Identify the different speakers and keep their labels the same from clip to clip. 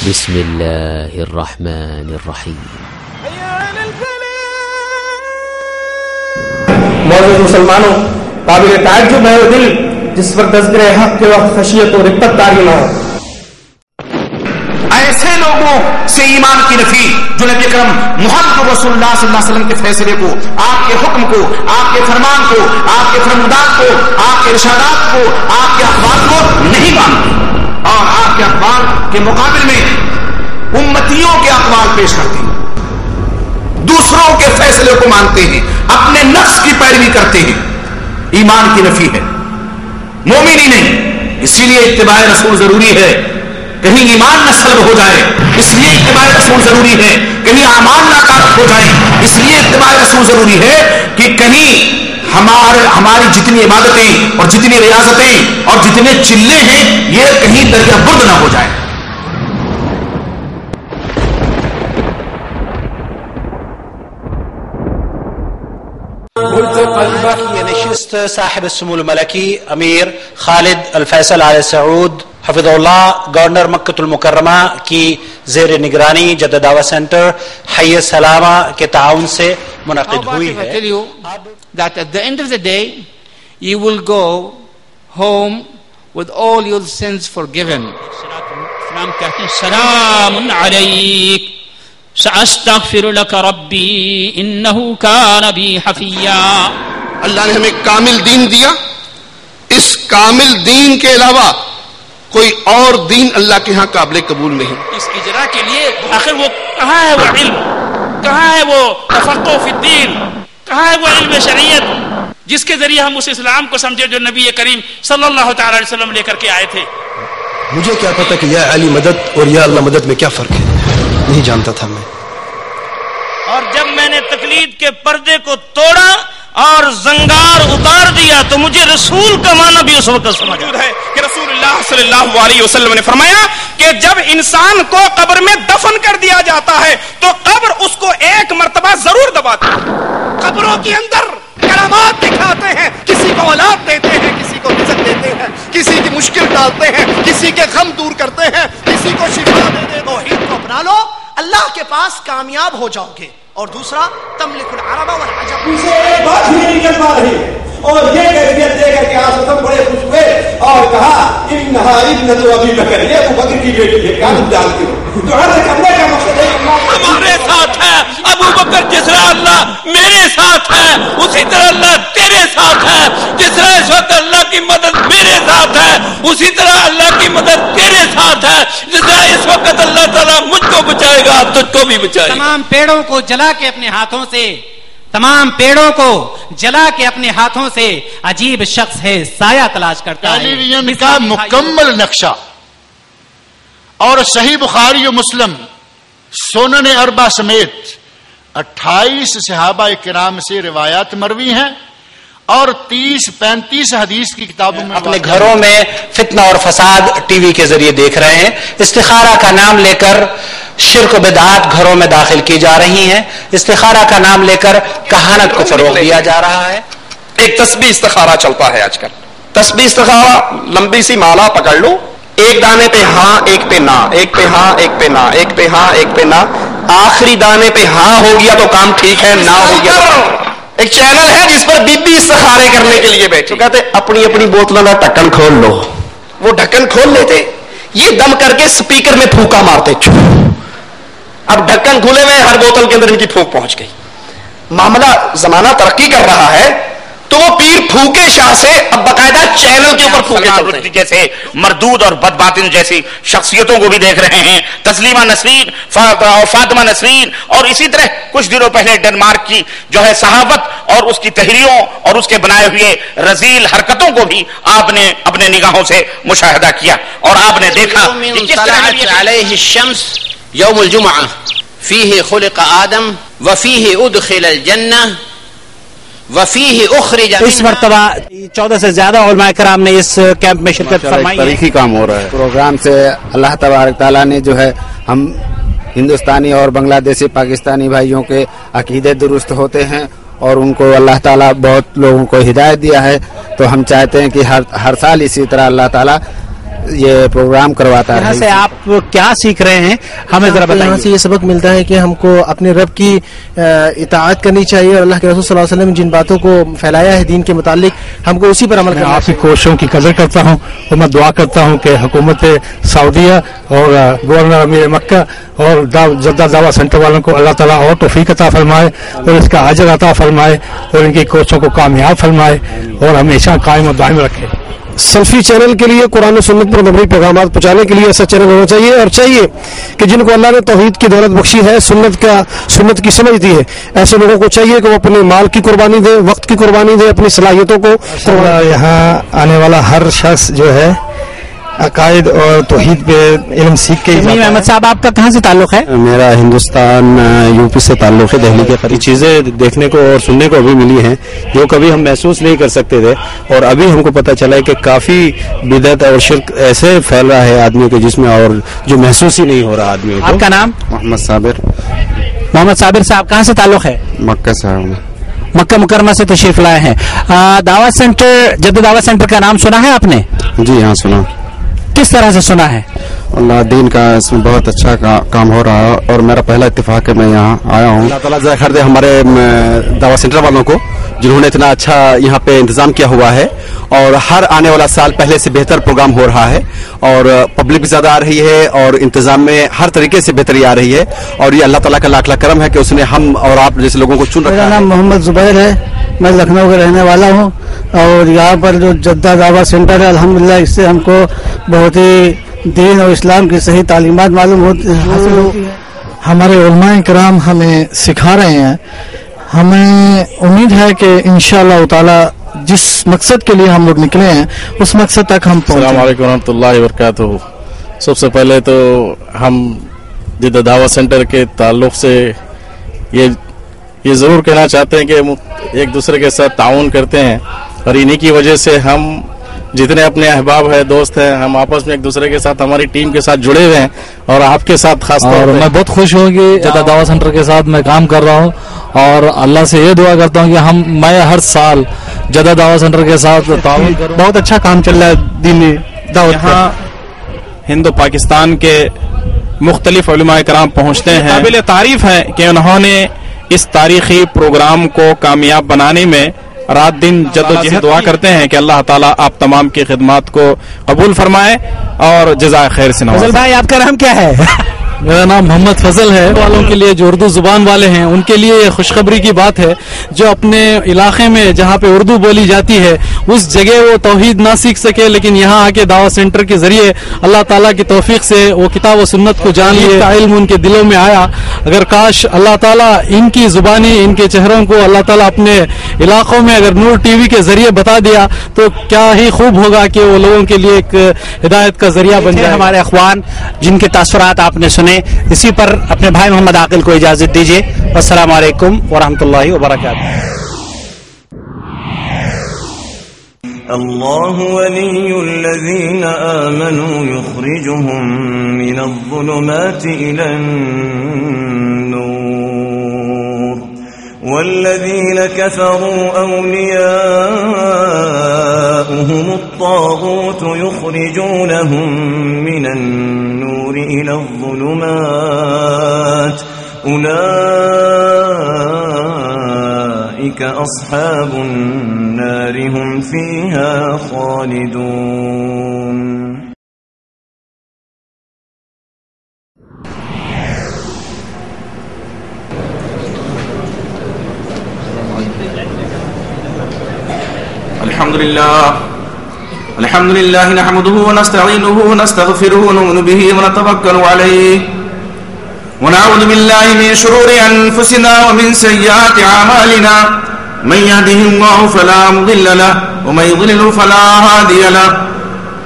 Speaker 1: بسم اللہ الرحمن الرحیم۔
Speaker 2: معزز مسلمانوں، قابل تعجب ہے وہ دل جس پر تذکرہ حق کے وقت خشیت و رقت طاری نہ ہو۔
Speaker 3: ایسے لوگوں سے ایمان کی نفی جو نبی اکرم محمد رسول اللہ صلی اللہ علیہ وسلم کے فیصلے کو، آپ کے حکم کو، آپ کے فرمان کو، آپ کے فرمودات کو، آپ کے ارشادات کو، آپ کے اخبار کو نہیں مانتے، اور آپ کے اخبار کے مقابل میں امتیوں کے اقوال پیش کرتے ہیں، دوسروں کے فیصلے کو مانتے ہیں، اپنے نفس کی پیروی کرتے ہیں۔ ایمان کی نفی ہے، مومن ہی نہیں۔ اسی لیے اتباع رسول ضروری ہے، کہیں ایمان نہ سلب ہو جائے، اس لیے اتباع رسول ضروری ہے، کہیں اعمال ناکارہ ہو جائیں، اس لیے اتباع رسول ضروری ہے کہ کہیں ہماری جتنی عبادتیں اور جتنی ریاضتیں اور جتنے چلے ہیں یہ کہیں دریا برد نہ ہو جائے۔
Speaker 4: یہ نشست صاحب السمو الملکی امیر خالد الفیصل آل سعود حفظ اللہ گورنر مکہ المکرمہ کی زیر نگرانی جدہ دعوت سینٹر حی السلامہ کے تعاون سے منعقد ہوئی ہے۔
Speaker 5: That at the end of the day you will go home with all your sins forgiven.
Speaker 6: سلام علیک سأستغفر لك ربی انہو کان بی حفیا۔
Speaker 7: اللہ نے ہمیں کامل دین دیا، اس کامل دین کے علاوہ کوئی اور دین اللہ کے ہاں قابل قبول نہیں۔
Speaker 6: اس اجرا کے لیے آخر وہ کہاں ہے وہ علم، کہاں ہے وہ تفقہ فی الدین، کہاں ہے وہ علم شریعت جس کے ذریعے ہم اس اسلام کو سمجھے جو نبی کریم صلی اللہ تعالی علیہ وسلم لے کر کے آئے تھے۔
Speaker 8: مجھے کیا پتا کہ یا علی مدد اور یا اللہ مدد میں کیا فرق ہے، نہیں جانتا تھا میں۔
Speaker 6: اور جب میں نے تقلید کے پردے کو توڑا اور زنگار اتار دیا تو مجھے رسول کا معنی بھی اس وقت سمجھ
Speaker 3: ہے کہ رسول اللہ صلی اللہ علیہ وسلم نے فرمایا کہ جب انسان کو قبر میں دفن کر دیا جاتا ہے تو قبر اس کو ایک مرتبہ ضرور دباتی ہے۔ قبروں کے اندر کرامات دکھاتے ہیں، کسی کو اولاد دیتے ہیں، کسی کو رزق دیتے ہیں، کسی کی مشکل ٹالتے ہیں، کسی کے غم دور کرتے ہیں، کسی کو شفا دے توحید کو اپنا لو، اللہ کے پاس کامیاب ہو جاؤ گے۔ اور دوسرا تملک العرب والعجب،
Speaker 2: اسے ایک بات بھی نہیں کر پا رہی اور یہ کیفیت دے کر کے آپ سب بڑے خوش ہوئے اور کہا انہا ابنۃ ابی بکر، یہ ابو بکر کی بیٹی ہے۔ کیا تم جانتے ہو جو عرض کرنے کا مقصد ہے
Speaker 6: ہمارے ساتھ ہے ابو بکر، جس طرح اللہ میرے ساتھ ہے اسی طرح اللہ تیرے ساتھ ہے، جس طرح اس وقت اللہ کی مدد میرے ساتھ ہے اسی طرح اللہ کی مدد تیرے ساتھ ہے، جس طرح اس وقت اللہ تعالیٰ مجھ کو بچائے گا تجھ کو بھی بچائے گا۔
Speaker 9: تمام پیڑوں کو جلا کے اپنے ہاتھوں سے، تمام پیڑوں کو جلا کے اپنے ہاتھوں سے عجیب شخص ہے سایہ تلاش کرتا ہے۔
Speaker 10: ٹیلی ویژن کا مکمل نقشہ اور صحیح بخاری و مسلم سنن اربع سمیت 28 صحابہ کرام سے روایات مروی ہیں اور 30-35 حدیث کی کتابوں میں
Speaker 4: اپنے گھروں میں فتنہ اور فساد ٹی وی کے ذریعے دیکھ رہے ہیں، استخارہ کا نام لے کر شرک و بدعات گھروں میں داخل کی جا رہی ہیں، استخارہ کا نام لے کر کہانت کو فروغ دیا جا رہا ہے۔
Speaker 3: ایک تسبیح استخارہ چلتا ہے آج کل، تسبیح استخارہ لمبی سی مالا پکڑ لو، ایک دانے پہ ہاں ایک پہ نہ، ایک پہ ہاں ایک پہ نہ، ایک پہ ہاں ایک پہ نہ، آخری دانے پہ ہاں ہو گیا تو کام ٹھیک ہے، نہ ہو گیا تو ایک چینل ہے جس پر بی بی استخارے کرنے کے لیے بیٹھے، کہتے اپنی اپنی بوتلوں کا ڈھکن کھول لو، وہ ڈھکن کھول لیتے، یہ دم کر کے سپیکر میں پھونکا مارتے، اب ڈھکن کھلے ہوئے ہر بوتل کے اندر ان کی پھونک پہنچ گئی۔ معاملہ زمانہ ترقی کر رہا ہے تو وہ پیر پھونکے شاہ سے اب باقاعدہ چینل کے اوپر پھونکے چلتے ہیں، جیسے مردود اور بدباطن جیسی شخصیتوں کو بھی دیکھ رہے ہیں، تسلیمہ نسرین اور فاطمہ نسرین، اور اسی طرح کچھ دنوں پہلے ڈنمارک کی جو ہے صحافت اور اس کی تحریروں اور اس کے بنائے ہوئے رذیل حرکتوں کو بھی آپ نے اپنے نگاہوں سے مشاہدہ کیا اور آپ نے دیکھا کہ کس طرح
Speaker 11: علیہ الشمس یوم الجمعہ فیہ خلق آدم وفیہ ادخل الجنہ وفیہ اخرج۔
Speaker 9: اس مرتبہ 14 سے زیادہ علماء کرام نے اس کیمپ میں شرکت فرمائی ہے۔
Speaker 12: تاریخی کام ہو رہا ہے پروگرام سے اللہ تبارک تعالیٰ نے جو ہے ہم ہندوستانی اور بنگلہ دیشی پاکستانی بھائیوں کے عقیدے درست ہوتے ہیں اور ان کو اللہ تعالیٰ بہت لوگوں کو ہدایت دیا ہے، تو ہم چاہتے ہیں کہ ہر سال اسی طرح اللہ تعالیٰ یہ پروگرام کرواتا ہے.
Speaker 4: یہاں سے آپ کیا سیکھ رہے ہیں ہمیں ذرا بتائیے.
Speaker 8: یہاں سے یہ سبق ملتا ہے کہ ہم کو اپنے رب کی اطاعت کرنی چاہیے اور اللہ کے رسول صلی اللہ علیہ وسلم جن باتوں کو پھیلایا ہے دین کے متعلق ہم کو اسی پر عمل کرنا ہے.
Speaker 13: آپ کی کوششوں کی قدر کرتا ہوں اور میں دعا کرتا ہوں کہ حکومت سعودیہ اور گورنر امیر مکہ اور جدہ دعویٰ سینٹر والوں کو اللہ تعالیٰ اور توفیق عطا فرمائے اور اس کا اجر عطا فرمائے اور ان کی کوششوں کو کامیاب فرمائے اور ہمیشہ قائم و دائم رکھے.
Speaker 14: سلفی چینل کے لیے قرآن و سنت پر مبنی پیغامات پہنچانے کے لیے ایسا چینل ہونا چاہیے اور چاہیے کہ جن کو اللہ نے توحید کی دولت بخشی ہے سنت کی سمجھ دی ہے ایسے لوگوں کو چاہیے کہ وہ اپنے مال کی قربانی دے وقت کی قربانی دے اپنی صلاحیتوں کو.
Speaker 13: یہاں آنے والا ہر شخص جو ہے عقائد اور توحید پہ علم سیکھ کے.
Speaker 4: احمد صاحب آپ کا کہاں سے تعلق ہے؟
Speaker 15: میرا ہندوستان یو پی سے تعلق ہے. دہلی کے قریب چیزیں دیکھنے کو اور سننے کو ابھی ملی ہیں جو کبھی ہم محسوس نہیں کر سکتے تھے اور ابھی ہم کو پتہ چلا ہے کہ کافی بدعت اور شرک ایسے پھیل رہا ہے آدمی کے جس میں اور جو محسوس ہی نہیں ہو رہا آدمی کو.
Speaker 4: آپ کا نام؟
Speaker 15: محمد صابر.
Speaker 4: محمد صابر صاحب کہاں سے تعلق ہے؟
Speaker 15: مکہ سے.
Speaker 4: مکہ مکرمہ سے تشریف لائے ہیں. دعوت سینٹر جدہ دعوت سینٹر کا نام سنا ہے آپ نے؟
Speaker 15: جی ہاں سنا.
Speaker 4: کس طرح سے سنا ہے؟
Speaker 15: اللہ دین کا اس میں بہت اچھا کام ہو رہا ہے اور میرا پہلا اتفاق ہے میں یہاں آیا ہوں. اللہ تعالیٰ ذکر دے ہمارے دعوت سینٹر والوں کو جنہوں نے اتنا اچھا یہاں پہ انتظام کیا ہوا ہے اور ہر آنے والا سال پہلے سے بہتر پروگرام ہو رہا ہے اور پبلک بھی زیادہ آ رہی ہے اور انتظام میں ہر طریقے سے بہتری آ رہی ہے اور یہ اللہ تعالیٰ کا لاکھ لاکھ کرم ہے کہ اس نے ہم اور آپ جیسے لوگوں کو چن رکھا ہے.
Speaker 16: میرا نام محمد زبیر ہے. میں لکھنؤ کا رہنے والا ہوں اور یہاں پر جو جدہ دعوت سینٹر ہے الحمدللہ اس سے ہم کو بہت ہی دین اور اسلام کی صحیح تعلیمات معلوم حاصل ہوتی ہے.
Speaker 17: ہمارے علماء کرام ہمیں سکھا رہے ہیں. ہمیں امید ہے کہ انشاءاللہ تعالی جس مقصد کے لیے ہم لوگ نکلے ہیں اس مقصد تک ہم پہنچیں.
Speaker 18: السلام علیکم ورحمۃ اللہ وبرکاتہ. سب سے پہلے تو ہم جدہ دعوت سینٹر کے تعلق سے یہ ضرور کہنا چاہتے ہیں کہ ایک دوسرے کے ساتھ تعاون کرتے ہیں اور انہی کی وجہ سے ہم جتنے اپنے احباب ہیں دوست ہیں ہم آپس میں ایک دوسرے کے ساتھ ہماری ٹیم کے ساتھ جڑے ہوئے ہیں اور آپ کے ساتھ خاص طور پر
Speaker 13: میں بہت خوش ہوں کہ جدہ دعوت سینٹر کے ساتھ میں کام کر رہا ہوں اور اللہ سے یہ دعا کرتا ہوں کہ میں ہر سال جدہ دعوت سینٹر کے ساتھ تعاون کروں.
Speaker 14: بہت اچھا کام چل رہا ہے دینی دعوت.
Speaker 19: یہاں ہند و پاکستان کے مختلف علماء کرام پہنچتے ہیں. قابل تعریف ہے کہ انہوں نے اس تاریخی پروگرام کو کامیاب بنانے میں رات دن جدوجہد دعا کرتے ہیں کہ اللہ تعالیٰ آپ تمام کی خدمات کو قبول فرمائے اور جزائے خیر سے نوازے.
Speaker 4: فضل بھائی آپ کا نام کیا ہے؟
Speaker 13: میرا نام محمد فضل ہے. والوں کے لیے جو اردو زبان والے ہیں ان کے لیے یہ خوشخبری کی بات ہے جو اپنے علاقے میں جہاں پہ اردو بولی جاتی ہے اس جگہ وہ توحید نہ سیکھ سکے لیکن یہاں آ کے دعوت سینٹر کے ذریعے اللہ تعالیٰ کی توفیق سے وہ کتاب و سنت کو جان لیے. علم ان کے دلوں میں آیا. اگر کاش اللہ تعالیٰ ان کی زبانی ان کے چہروں کو اللہ تعالیٰ اپنے علاقوں میں اگر نور ٹی وی کے ذریعے بتا دیا تو کیا ہی خوب ہوگا کہ وہ لوگوں کے لیے ایک ہدایت کا ذریعہ بن جائے.
Speaker 4: ہمارے اخوان جن کے تاثرات آپ نے سنے اسی پر اپنے بھائی محمد عاقل کو اجازت دیجیے. السلام علیکم ورحمۃ اللہ وبرکاتہ.
Speaker 20: الله ولي الذين آمنوا يخرجهم من الظلمات إلى النور والذين كفروا أولياؤهم الطاغوت يخرجونهم من النور إلى الظلمات أولئك أصحاب النار هم فيها خالدون.
Speaker 21: الحمد لله نحمده ونستعينه ونستغفره ونؤمن به ونتوكل عليه ونعوذ بالله من شرور أنفسنا ومن سيئات أعمالنا من يهده الله فلا مضل له ومن يضلل فلا هادي له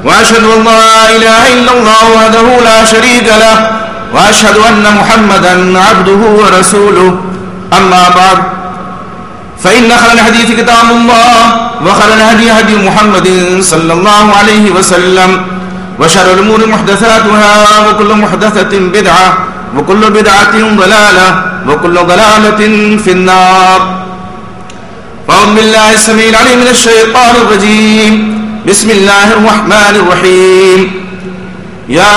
Speaker 21: وأشهد أن لا إله إلا الله وحده لا شريك له وأشهد أن محمدا عبده ورسوله. أما بعد فإن خير الحديث كتاب الله وخير الهدي هدي محمد صلى الله عليه وسلم وشر الأمور محدثاتها وكل محدثة بدعة وكل بدعة ضلالة وكل ضلالة في النار. أعوذ بالله السميع العليم من الشيطان الرجيم. بسم الله الرحمن الرحيم. يا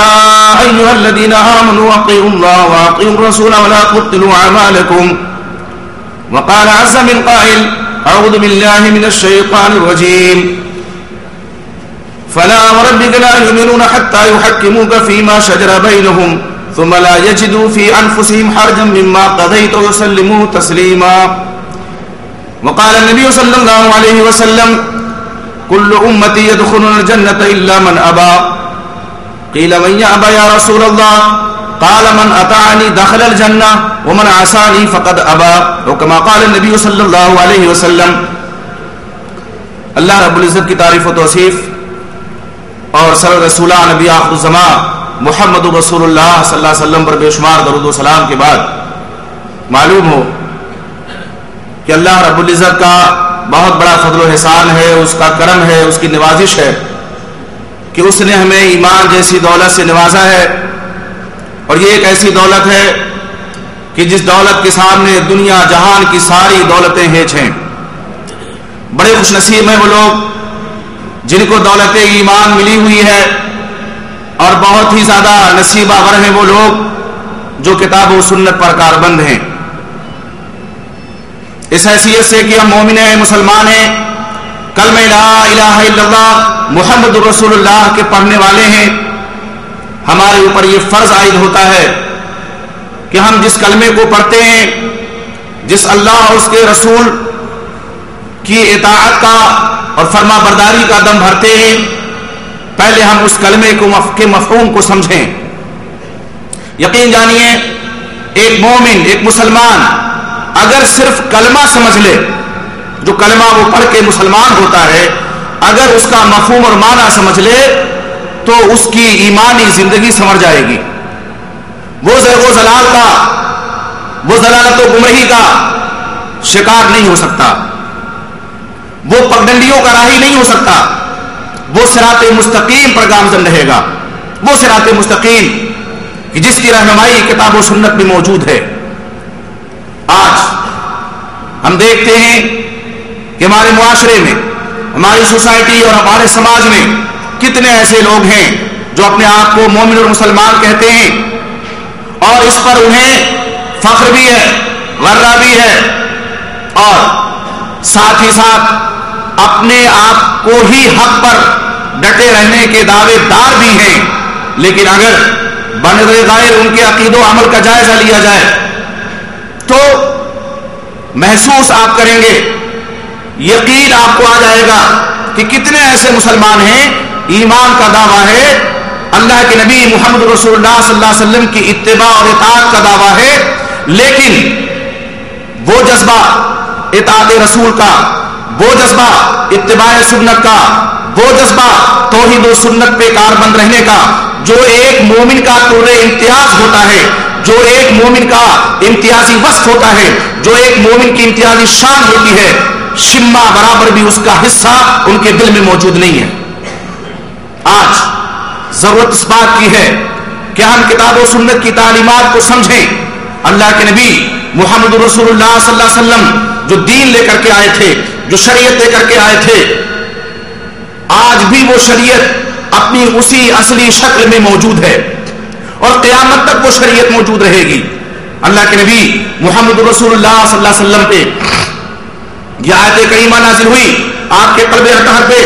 Speaker 21: أيها الذين آمنوا أطيعوا الله وأطيعوا الرسول ولا تبطلوا أعمالكم. وقال عز من قائل أعوذ بالله من الشيطان الرجيم فلا وربك لا يؤمنون حتى يحكموك فيما شجر بينهم ثم لا يجدوا في أنفسهم حرجا مما قضيت ويسلموا تسليما. وقال النبي صلى الله عليه وسلم كل أمتي يدخلون الجنة إلا من أبى. قيل من يأبى يا رسول الله؟ قال من أطاعني دخل الجنة ومن عصاني فقد أبى. وكما قال النبي صلی اللہ علیہ وسلم. اللہ رب العزت کی تعریف و توصیف اور سر رسولہ نبی آخر الزمان محمد رسول اللہ صلی اللہ علیہ وسلم پر بے شمار درود و سلام کے بعد معلوم ہو کہ اللہ رب العزت کا بہت بڑا فضل و احسان ہے، اس کا کرم ہے، اس کی نوازش ہے کہ اس نے ہمیں ایمان جیسی دولت سے نوازا ہے. اور یہ ایک ایسی دولت ہے کہ جس دولت کے سامنے دنیا جہان کی ساری دولتیں ہیچ ہیں. بڑے خوش نصیب ہیں وہ لوگ جن کو دولت ایمان ملی ہوئی ہے، اور بہت ہی زیادہ نصیبہ ور ہیں وہ لوگ جو کتاب و سنت پر کاربند ہیں. اس حیثیت سے کہ ہم مومن ہیں، مسلمان ہیں، کلمہ لا الہ الا اللہ محمد رسول اللہ کے پڑھنے والے ہیں، ہمارے اوپر یہ فرض عائد ہوتا ہے کہ ہم جس کلمے کو پڑھتے ہیں، جس اللہ اور اس کے رسول کی اطاعت کا اور فرما برداری کا دم بھرتے ہیں، پہلے ہم اس کلمے کے مفہوم کو سمجھیں. یقین جانیے ایک مومن، ایک مسلمان اگر صرف کلمہ سمجھ لے، جو کلمہ وہ پڑھ کے مسلمان ہوتا ہے، اگر اس کا مفہوم اور معنی سمجھ لے تو اس کی ایمانی زندگی سنور جائے گی. وہ زیغ و زلال کا، وہ ضلالت و گمراہی کا شکار نہیں ہو سکتا، وہ پگڈنڈیوں کا راہی نہیں ہو سکتا، وہ صراط مستقیم پر گامزن رہے گا. وہ صراط مستقیم کہ جس کی رہنمائی کتاب و سنت میں موجود ہے. آج ہم دیکھتے ہیں کہ ہمارے معاشرے میں، ہماری سوسائٹی اور ہمارے سماج میں کتنے ایسے لوگ ہیں جو اپنے آپ کو مومن اور مسلمان کہتے ہیں، اور اس پر انہیں فخر بھی ہے، غرہ بھی ہے، اور ساتھ ہی ساتھ اپنے آپ کو ہی حق پر ڈٹے رہنے کے دعوے دار بھی ہیں. لیکن اگر بنظر ظاہر ان کے عقید و عمل کا جائزہ لیا جائے تو محسوس آپ کریں گے، یقین آپ کو آ جائے گا کہ کتنے ایسے مسلمان ہیں، ایمان کا دعویٰ ہے، اللہ کے نبی محمد رسول اللہ صلی اللہ علیہ وسلم کی اتباع اور اطاعت کا دعویٰ ہے، لیکن وہ جذبہ اطاعت رسول کا، وہ جذبہ اتباع سنت کا، وہ جذبہ توحید و سنت پہ کاربند رہنے کا جو ایک مومن کا طور امتیاز ہوتا ہے، جو ایک مومن کا امتیازی وصف ہوتا ہے، جو ایک مومن کی امتیازی شان ہوتی ہے، شمع برابر بھی اس کا حصہ ان کے دل میں موجود نہیں ہے. آج ضرورت اس بات کی ہے کہ ہم کتاب و سنت کی تعلیمات کو سمجھیں. اللہ کے نبی محمد رسول اللہ صلی اللہ علیہ وسلم جو دین لے کر کے آئے تھے، جو شریعت لے کر کے آئے تھے، آج بھی وہ شریعت اپنی اسی اصلی شکل میں موجود ہے اور قیامت تک وہ شریعت موجود رہے گی. اللہ کے نبی محمد رسول اللہ صلی اللہ علیہ وسلم پہ یہ آیت کریمہ نازل ہوئی، آپ کے قلب اطہر پہ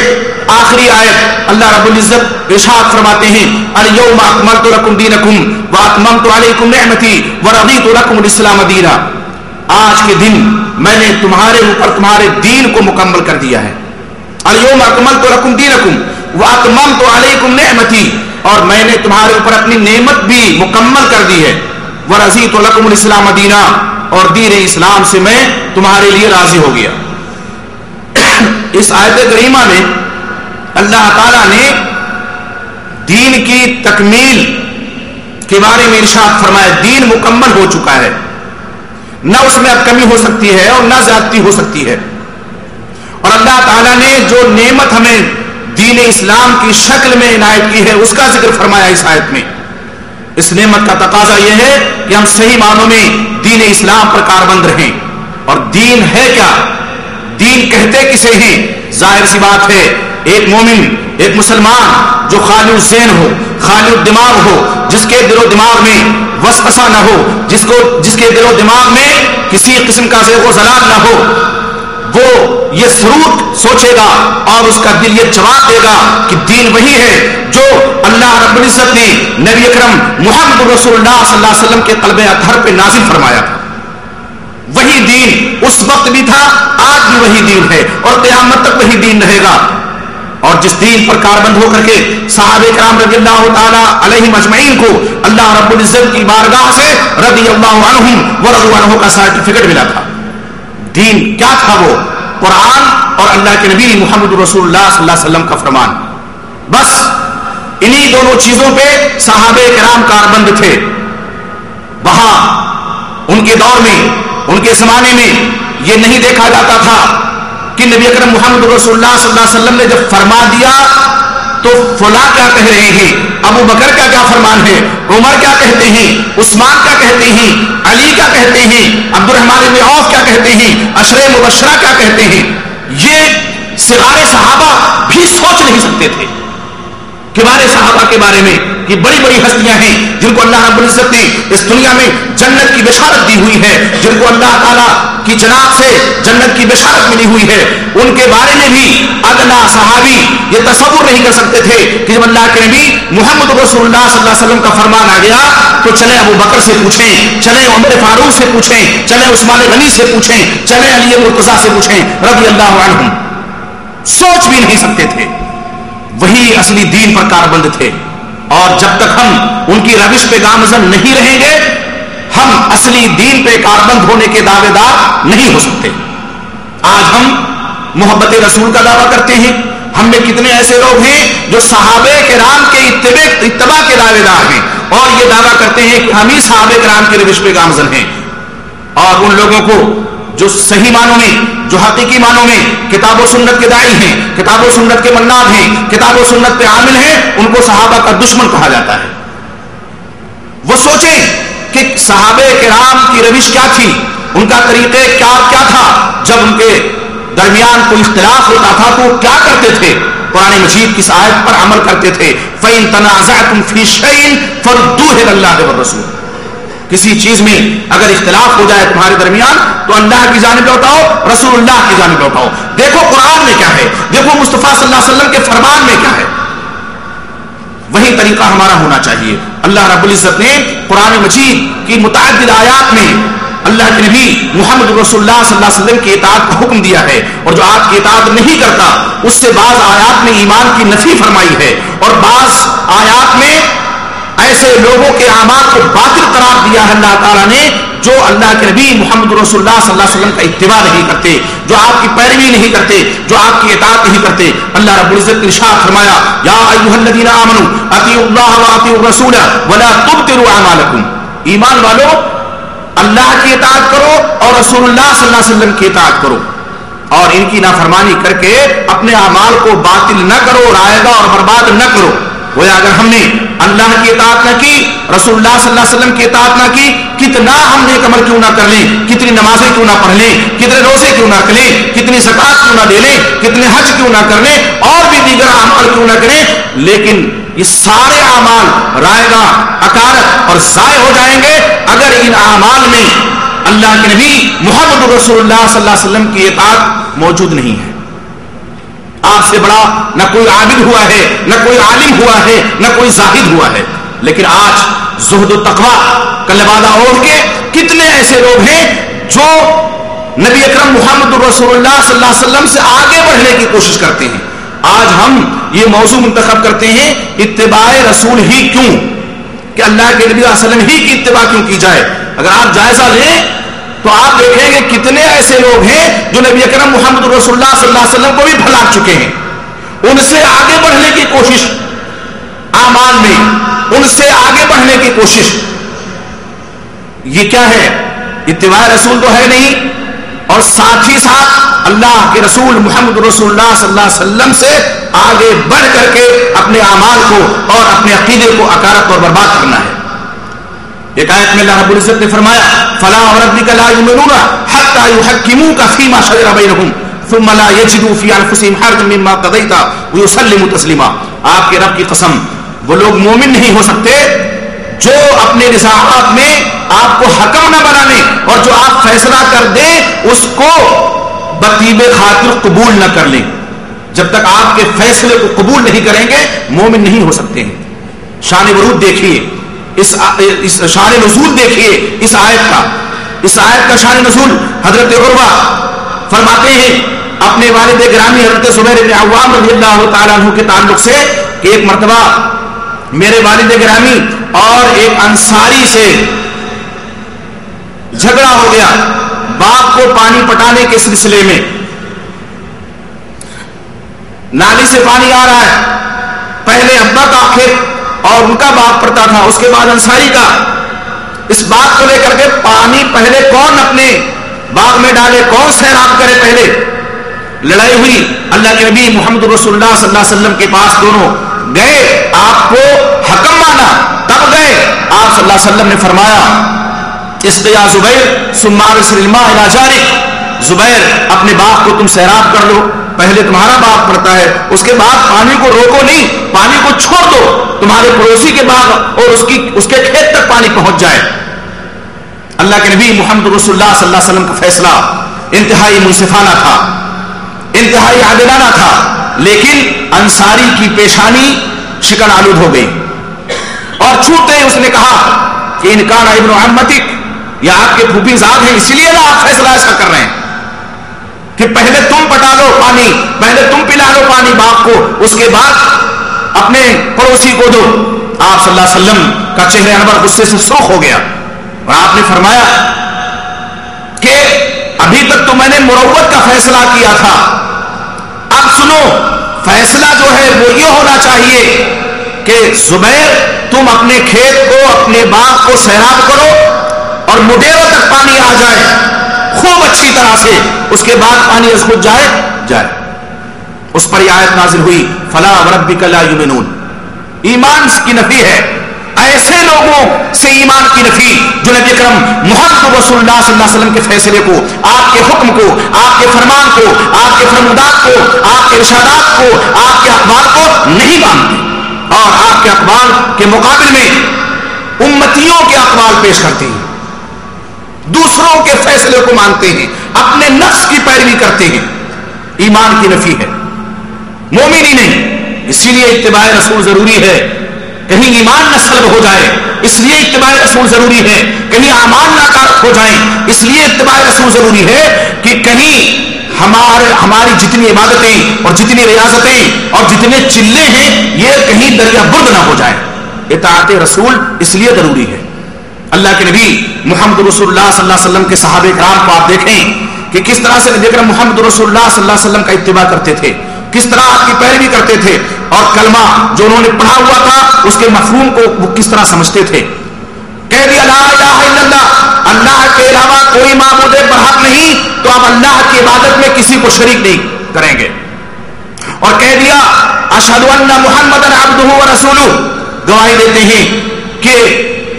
Speaker 21: آخری آیت اللہ رب العزت ارشاد فرماتے ہیں الیوم اکملت لکم دینکم واتممت علیکم نعمتی ورضیت لکم الاسلام دینا. آج کے دن میں نے تمہارے اوپر تمہارے دین کو مکمل کر دیا ہے. الیوم اکملت لکم دینکم واتممت علیکم نعمتی، اور میں نے تمہارے اوپر اپنی نعمت بھی مکمل کر دی ہے. ورضیت لکم الاسلام دینا، اور دین اسلام سے میں تمہارے لیے راضی ہو گیا. اس آیت کریمہ میں اللہ تعالیٰ نے دین کی تکمیل کے بارے میں ارشاد فرمایا. دین مکمل ہو چکا ہے، نہ اس میں اب کمی ہو سکتی ہے اور نہ زیادتی ہو سکتی ہے. اور اللہ تعالیٰ نے جو نعمت ہمیں دین اسلام کی شکل میں عنایت کی ہے اس کا ذکر فرمایا اس آیت میں. اس نعمت کا تقاضا یہ ہے کہ ہم صحیح معنوں میں دین اسلام پر کاربند رہیں. اور دین ہے کیا؟ دین کہتے کسے ہیں؟ ظاہر سی بات ہے ایک مومن، ایک مسلمان جو خالی الذہن ہو، خالی الدماغ ہو، جس کے دل و دماغ میں وسوسہ نہ ہو، جس کے دل و دماغ میں کسی قسم کا زیغ و ضلال نہ ہو، وہ یہ ضرور سوچے گا اور اس کا دل یہ جواب دے گا کہ دین وہی ہے جو اللہ رب العزت نے نبی اکرم محمد رسول اللہ صلی اللہ علیہ وسلم کے قلب اطہر پہ نازل فرمایا تھا. وہی دین اس وقت بھی تھا، آج بھی وہی دین ہے اور قیامت تک وہی دین رہے گا. اور جس دین پر کاربند ہو کر کے صحابہ کرام رضی اللہ تعالی علیہم اجمعین کو اللہ رب العزت کی بارگاہ سے رضی اللہ عنہم ورضوا عنہ کا سرٹیفکیٹ ملا تھا. دین کیا تھا؟ وہ قرآن اور اللہ کے نبی محمد رسول اللہ صلی اللہ علیہ وسلم کا فرمان. بس انہی دونوں چیزوں پہ صحابہ کرام کاربند تھے. وہاں ان کے دور میں، ان کے زمانے میں یہ نہیں دیکھا جاتا تھا کہ نبی اکرم محمد رسول اللہ صلی اللہ علیہ وسلم نے جب فرما دیا تو فلاں کیا کہہ رہے ہیں، ابو بکر کا کیا فرمان ہے، عمر کیا کہتے ہیں، عثمان کیا کہتے ہیں، علی کیا کہتے ہیں، عبد الرحمن بن عوف کیا کہتے ہیں، عشرہ مبشرہ کیا کہتے ہیں. یہ صغار صحابہ بھی سوچ نہیں سکتے تھے. کبار صحابہ کے بارے میں یہ بڑی بڑی ہستیاں ہیں جن کو اللہ رب العزت نے اس دنیا میں جنت کی بشارت دی ہوئی ہے، جن کو اللہ تعالیٰ کی جناب سے جنت کی بشارت ملی ہوئی ہے. ان کے بارے میں بھی ادنا صحابی یہ تصور نہیں کر سکتے تھے کہ جب اللہ کے نبی محمد رسول اللہ صلی اللہ علیہ وسلم کا فرمان آ گیا تو چلے ابو بکر سے پوچھیں، چلے عمر فاروق سے پوچھیں، چلے عثمان غنی سے پوچھیں، چلے علی مرتضیٰ سے پوچھیں رضی اللہ عنہم. سوچ بھی نہیں سکتے تھے. وہی اصلی دین پر کاربند تھے. اور جب تک ہم ان کی روش پہ گامزن نہیں رہیں گے ہم اصلی دین پہ کاربند ہونے کے دعوے دار نہیں ہو سکتے. آج ہم محبت رسول کا دعویٰ کرتے ہیں. ہم میں کتنے ایسے لوگ ہیں جو صحابہ کرام کے اتباع کے دعوے دار ہیں اور یہ دعویٰ کرتے ہیں کہ ہم ہی صحابہ کرام کے روش پہ گامزن ہیں. اور ان لوگوں کو جو صحیح معنوں میں، جو حقیقی معنوں میں کتاب و سنت کے داعی ہیں، کتاب و سنت کے مناد ہیں، کتاب و سنت پہ عامل ہیں، ان کو صحابہ کا دشمن کہا جاتا ہے. وہ سوچیں کہ صحابہ کرام کی روش کیا تھی، ان کا طریقہ کیا تھا. جب ان کے درمیان کوئی اختلاف ہوتا تھا تو وہ کیا کرتے تھے؟ قرآن مجید کی آیت پر عمل کرتے تھے. فَإِن تَنَازَعْتُمْ فِي شَيْءٍ فَرُدُّوهُ إِلَى اللَّهِ وَالرَّسُولِ. کسی چیز میں اگر اختلاف ہو جائے تمہارے درمیان تو اللہ کی جانب لوٹاؤ، رسول اللہ کی جانب لوٹاؤ. دیکھو قرآن میں کیا ہے، دیکھو مصطفیٰ صلی اللہ علیہ وسلم کے فرمان میں کیا ہے. وہی طریقہ ہمارا ہونا چاہیے. اللہ رب العزت نے قرآن مجید کی متعدد آیات میں اللہ کے نبی محمد رسول اللہ صلی اللہ علیہ وسلم کی اطاعت کا حکم دیا ہے. اور جو آپ کی اطاعت نہیں کرتا اس سے بعض آیات میں ایمان کی نفی فرمائی ہے اور بعض آیات میں ایسے لوگوں کے اعمال کو باطل قرار دیا ہے اللہ تعالیٰ نے جو اللہ کے نبی محمد رسول اللہ صلی اللہ علیہ وسلم کا اتباع نہیں کرتے، جو آپ کی پیروی نہیں کرتے، جو آپ کی اطاعت نہیں کرتے. اللہ رب العزت نے ارشاد فرمایا یا ایھا الذین آمنوا اطیعوا اللہ واطیعوا الرسول ولا تبطلوا اعمالکم. ایمان والو اللہ کی اطاعت کرو اور رسول اللہ صلی اللہ علیہ وسلم کی اطاعت کرو اور ان کی نافرمانی کر کے اپنے اعمال کو باطل نہ کرو، رائگاں اور برباد نہ کرو. وہ اگر ہم نے اللہ کی اطاعت نہ کی، رسول اللہ صلی اللہ علیہ وسلم کی اطاعت نہ کی، کتنا ہم نے کمر کیوں نہ کر لیں، کتنی نمازیں کیوں نہ پڑھ لیں، کتنے روزے کیوں نہ کریں، کتنی زکات کیوں نہ دے لیں، کتنے حج کیوں نہ کر لیں اور بھی دیگر اعمال کیوں نہ کریں، لیکن یہ سارے اعمال رائگاں، اکارت اور ضائع ہو جائیں گے اگر ان اعمال میں اللہ کے نبی محمد رسول اللہ صلی اللہ علیہ وسلم کی اطاعت موجود نہیں ہے. آپ سے بڑا نہ کوئی عابد ہوا ہے، نہ کوئی عالم ہوا ہے، نہ کوئی زاہد ہوا ہے. لیکن آج زہد و تقویٰ کا لبادہ اوڑھ کے کتنے ایسے لوگ ہیں جو نبی اکرم محمد رسول اللہ صلی اللہ علیہ وسلم سے آگے بڑھنے کی کوشش کرتے ہیں. آج ہم یہ موضوع منتخب کرتے ہیں اتباع رسول ہی کیوں، کہ اللہ کے نبی صلی اللہ علیہ وسلم ہی کی اتباع کیوں کی جائے. اگر آپ جائزہ لیں تو آپ دیکھیں گے کتنے ایسے لوگ ہیں جو نبی اکرم محمد رسول اللہ صلی اللہ علیہ وسلم کو بھی بھلا چکے ہیں. ان سے آگے بڑھنے کی کوشش اعمال میں، ان سے آگے بڑھنے کی کوشش، یہ کیا ہے؟ اتباع رسول تو ہے نہیں اور ساتھ ہی ساتھ اللہ کے رسول محمد رسول اللہ صلی اللہ علیہ وسلم سے آگے بڑھ کر کے اپنے اعمال کو اور اپنے عقیدے کو اکارت اور برباد کرنا ہے. ایک آیت میں اللہ رب العزت نے فرمایا فلا وربک لا یؤمنون حتی یحکموک فیما شجر بینہم ثم لا یجدوا فی انفسہم حرجا مما قضیت ویسلموا تسلیما. آپ کے رب کی قسم وہ لوگ مومن نہیں ہو سکتے جو اپنے نزاعات میں آپ کو حکم نہ بنانے اور جو آپ فیصلہ کر دیں اس کو بطیب خاطر قبول نہ کر لیں. جب تک آپ کے فیصلے کو قبول نہیں کریں گے مومن نہیں ہو سکتے ہیں. شان ورود دیکھیے, اس شان نزول دیکھیے اس آیت کا شان نزول. حضرت عروہ فرماتے ہیں اپنے والد گرامی حضرت زبیر بن عوام رضی اللہ تعالیٰ عنہ کے تعلق سے کہ ایک مرتبہ میرے والد گرامی اور ایک انصاری سے جھگڑا ہو گیا باغ کو پانی پٹانے کے سلسلے میں. نالی سے پانی آ رہا ہے, پہلے ابا کا کھیت اور ان کا باغ پڑتا تھا, اس کے بعد انصاری کا. اس بات کو لے کر کے پانی پہلے کون اپنے باغ میں ڈالے, کون سیراب کرے, پہلے لڑائی ہوئی. اللہ کے نبی محمد رسول اللہ صلی اللہ علیہ وسلم کے پاس دونوں گئے, آپ کو حکم مانا, تب گئے. آپ صلی اللہ علیہ وسلم نے فرمایا اسقیا زبیر ثم ارسل الماء الى جارک, زبیر اپنے باغ کو تم سیراب کر لو, پہلے تمہارا باغ پڑتا ہے, اس کے بعد پانی کو روکو نہیں, پانی کو چھوڑ دو, تمہارے پڑوسی کے باغ اور اس کے کھیت تک پانی پہنچ جائے. اللہ کے نبی محمد رسول اللہ صلی اللہ علیہ وسلم کا فیصلہ انتہائی منصفانہ تھا, انتہائی عادلانہ تھا, لیکن انصاری کی پیشانی شکن آلود ہو گئی اور چھوٹتے اس نے کہا کہ ان کان ابن عمتک, یا آپ کے پھوپھی زاد ہیں اسی لیے آپ فیصلہ ایسا کر رہے ہیں کہ پہلے تم پٹا لو پانی, پہلے تم پلا لو پانی باغ کو, اس کے بعد اپنے پڑوسی کو دو. آپ صلی اللہ علیہ وسلم کا چہرہ انور غصے سے سرخ ہو گیا اور آپ نے فرمایا کہ ابھی تک تو میں نے مروت کا فیصلہ کیا تھا, اب سنو فیصلہ جو ہے وہ یہ ہونا چاہیے کہ زبیر تم اپنے کھیت کو اپنے باغ کو سیراب کرو اور مڈیروں تک پانی آ جائے خوب اچھی طرح سے, اس کے بعد پانی اس کو جائے. اس پر یہ آیت نازل ہوئی فلا وربک لا یؤمنون, ایمان کی نفی ہے, ایسے لوگوں سے ایمان کی نفی جو نبی اکرم محمد رسول اللہ صلی اللہ علیہ وسلم کے فیصلے کو, آپ کے حکم کو, آپ کے فرمان کو, آپ کے فرمودات کو, آپ کے ارشادات کو, آپ کے اقوال کو نہیں مانتے اور آپ کے اقوال کے مقابل میں امتیوں کے اقوال پیش کرتے ہیں, دوسروں کے فیصلے کو مانتے ہیں, اپنے نفس کی پیروی کرتے ہیں. ایمان کی نفی ہے, مومن ہی نہیں. اسی لیے اتباع رسول ضروری ہے, کہیں ایمان نہ سلب ہو جائے اس لیے اتباع رسول ضروری ہے, کہیں اعمال ناکارک ہو جائیں اس لیے اتباع رسول ضروری ہے کہ کہیں ہماری جتنی عبادتیں اور جتنی ریاضتیں اور جتنے چلے ہیں یہ کہیں دریا برد نہ ہو جائے. اطاعت رسول اس لیے ضروری ہے. اللہ کے نبی محمد رسول اللہ صلی اللہ علیہ وسلم کے صحابہ کرام کو آپ دیکھیں کہ کس طرح سے نبی اکرم محمد رسول اللہ صلی اللہ علیہ وسلم کا اتباع کرتے تھے, کس طرح آپ کی پیروی کرتے تھے, اور کلمہ جو انہوں نے پڑھا ہوا تھا اس کے مفہوم کو وہ کس طرح سمجھتے تھے. کہہ دیا لا الہ الا اللہ, اللہ کے علاوہ کوئی معبود برحق نہیں, تو آپ اللہ کی عبادت میں کسی کو شریک نہیں کریں گے. اور کہہ دیا اشہد ان محمد عبدہ ورسولہ, گواہی دیتے ہیں کہ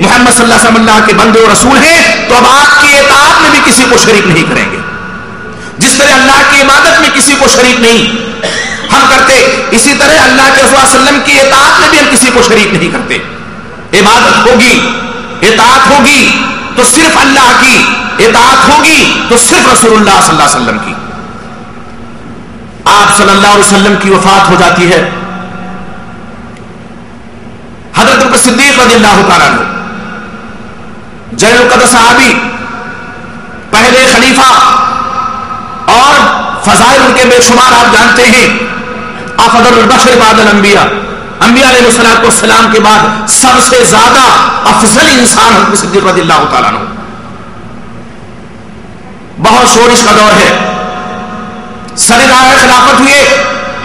Speaker 21: محمد صلی اللہ علیہ وسلم اللہ کے بندے و رسول ہیں, تو اب آپ کی اطاعت میں بھی کسی کو شریک نہیں کریں گے. جس طرح اللہ کی عبادت میں کسی کو شریک نہیں ہم کرتے, اسی طرح اللہ کے رسول صلی اللہ علیہ وسلم کی اطاعت میں بھی ہم کسی کو شریک نہیں کرتے. عبادت ہوگی, اطاعت ہوگی تو صرف اللہ کی, اطاعت ہوگی تو صرف رسول اللہ صلی اللہ علیہ وسلم کی. آپ صلی اللہ علیہ وسلم کی وفات ہو جاتی ہے. حضرت ابو بکر صدیق رضی اللہ تعالیٰ عنہ جلیل القدر صحابی, پہلے خلیفہ, اور فضائل ان کے بے شمار آپ جانتے ہیں. افضل البشر بعد الانبیاء, انبیاء علیہ الصلوۃ والسلام کے بعد سب سے زیادہ افضل انسان حضرت صدیق رضی اللہ تعالیٰ عنہ. بہت شورش کا دور ہے, سر دائرہ خلافت ہوئے,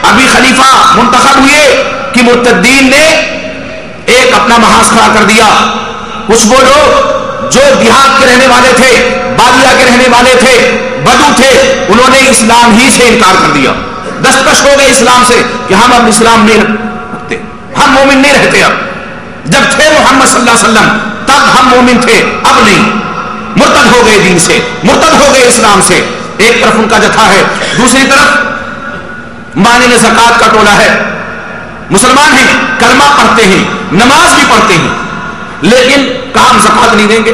Speaker 21: ابھی خلیفہ منتخب ہوئے کہ مرتدین نے ایک اپنا محاذ کھڑا کر دیا. کچھ وہ لوگ جو دیہات کے رہنے والے تھے, بادیا کے رہنے والے تھے, بدو تھے, انہوں نے اسلام ہی سے انکار کر دیا, دستکش ہو گئے اسلام سے کہ ہم اب اسلام نہیں رکھتے, ہم مومن نہیں رہتے. اب جب تھے محمد صلی اللہ علیہ وسلم تب ہم مومن تھے, اب نہیں. مرتد ہو گئے دین سے, مرتد ہو گئے اسلام سے. ایک طرف ان کا جتھا ہے, دوسری طرف مانع زکات کا ٹولہ ہے. مسلمان ہیں، کلمہ پڑھتے ہیں، نماز بھی پڑھتے ہیں، لیکن کام زکات نہیں دیں گے.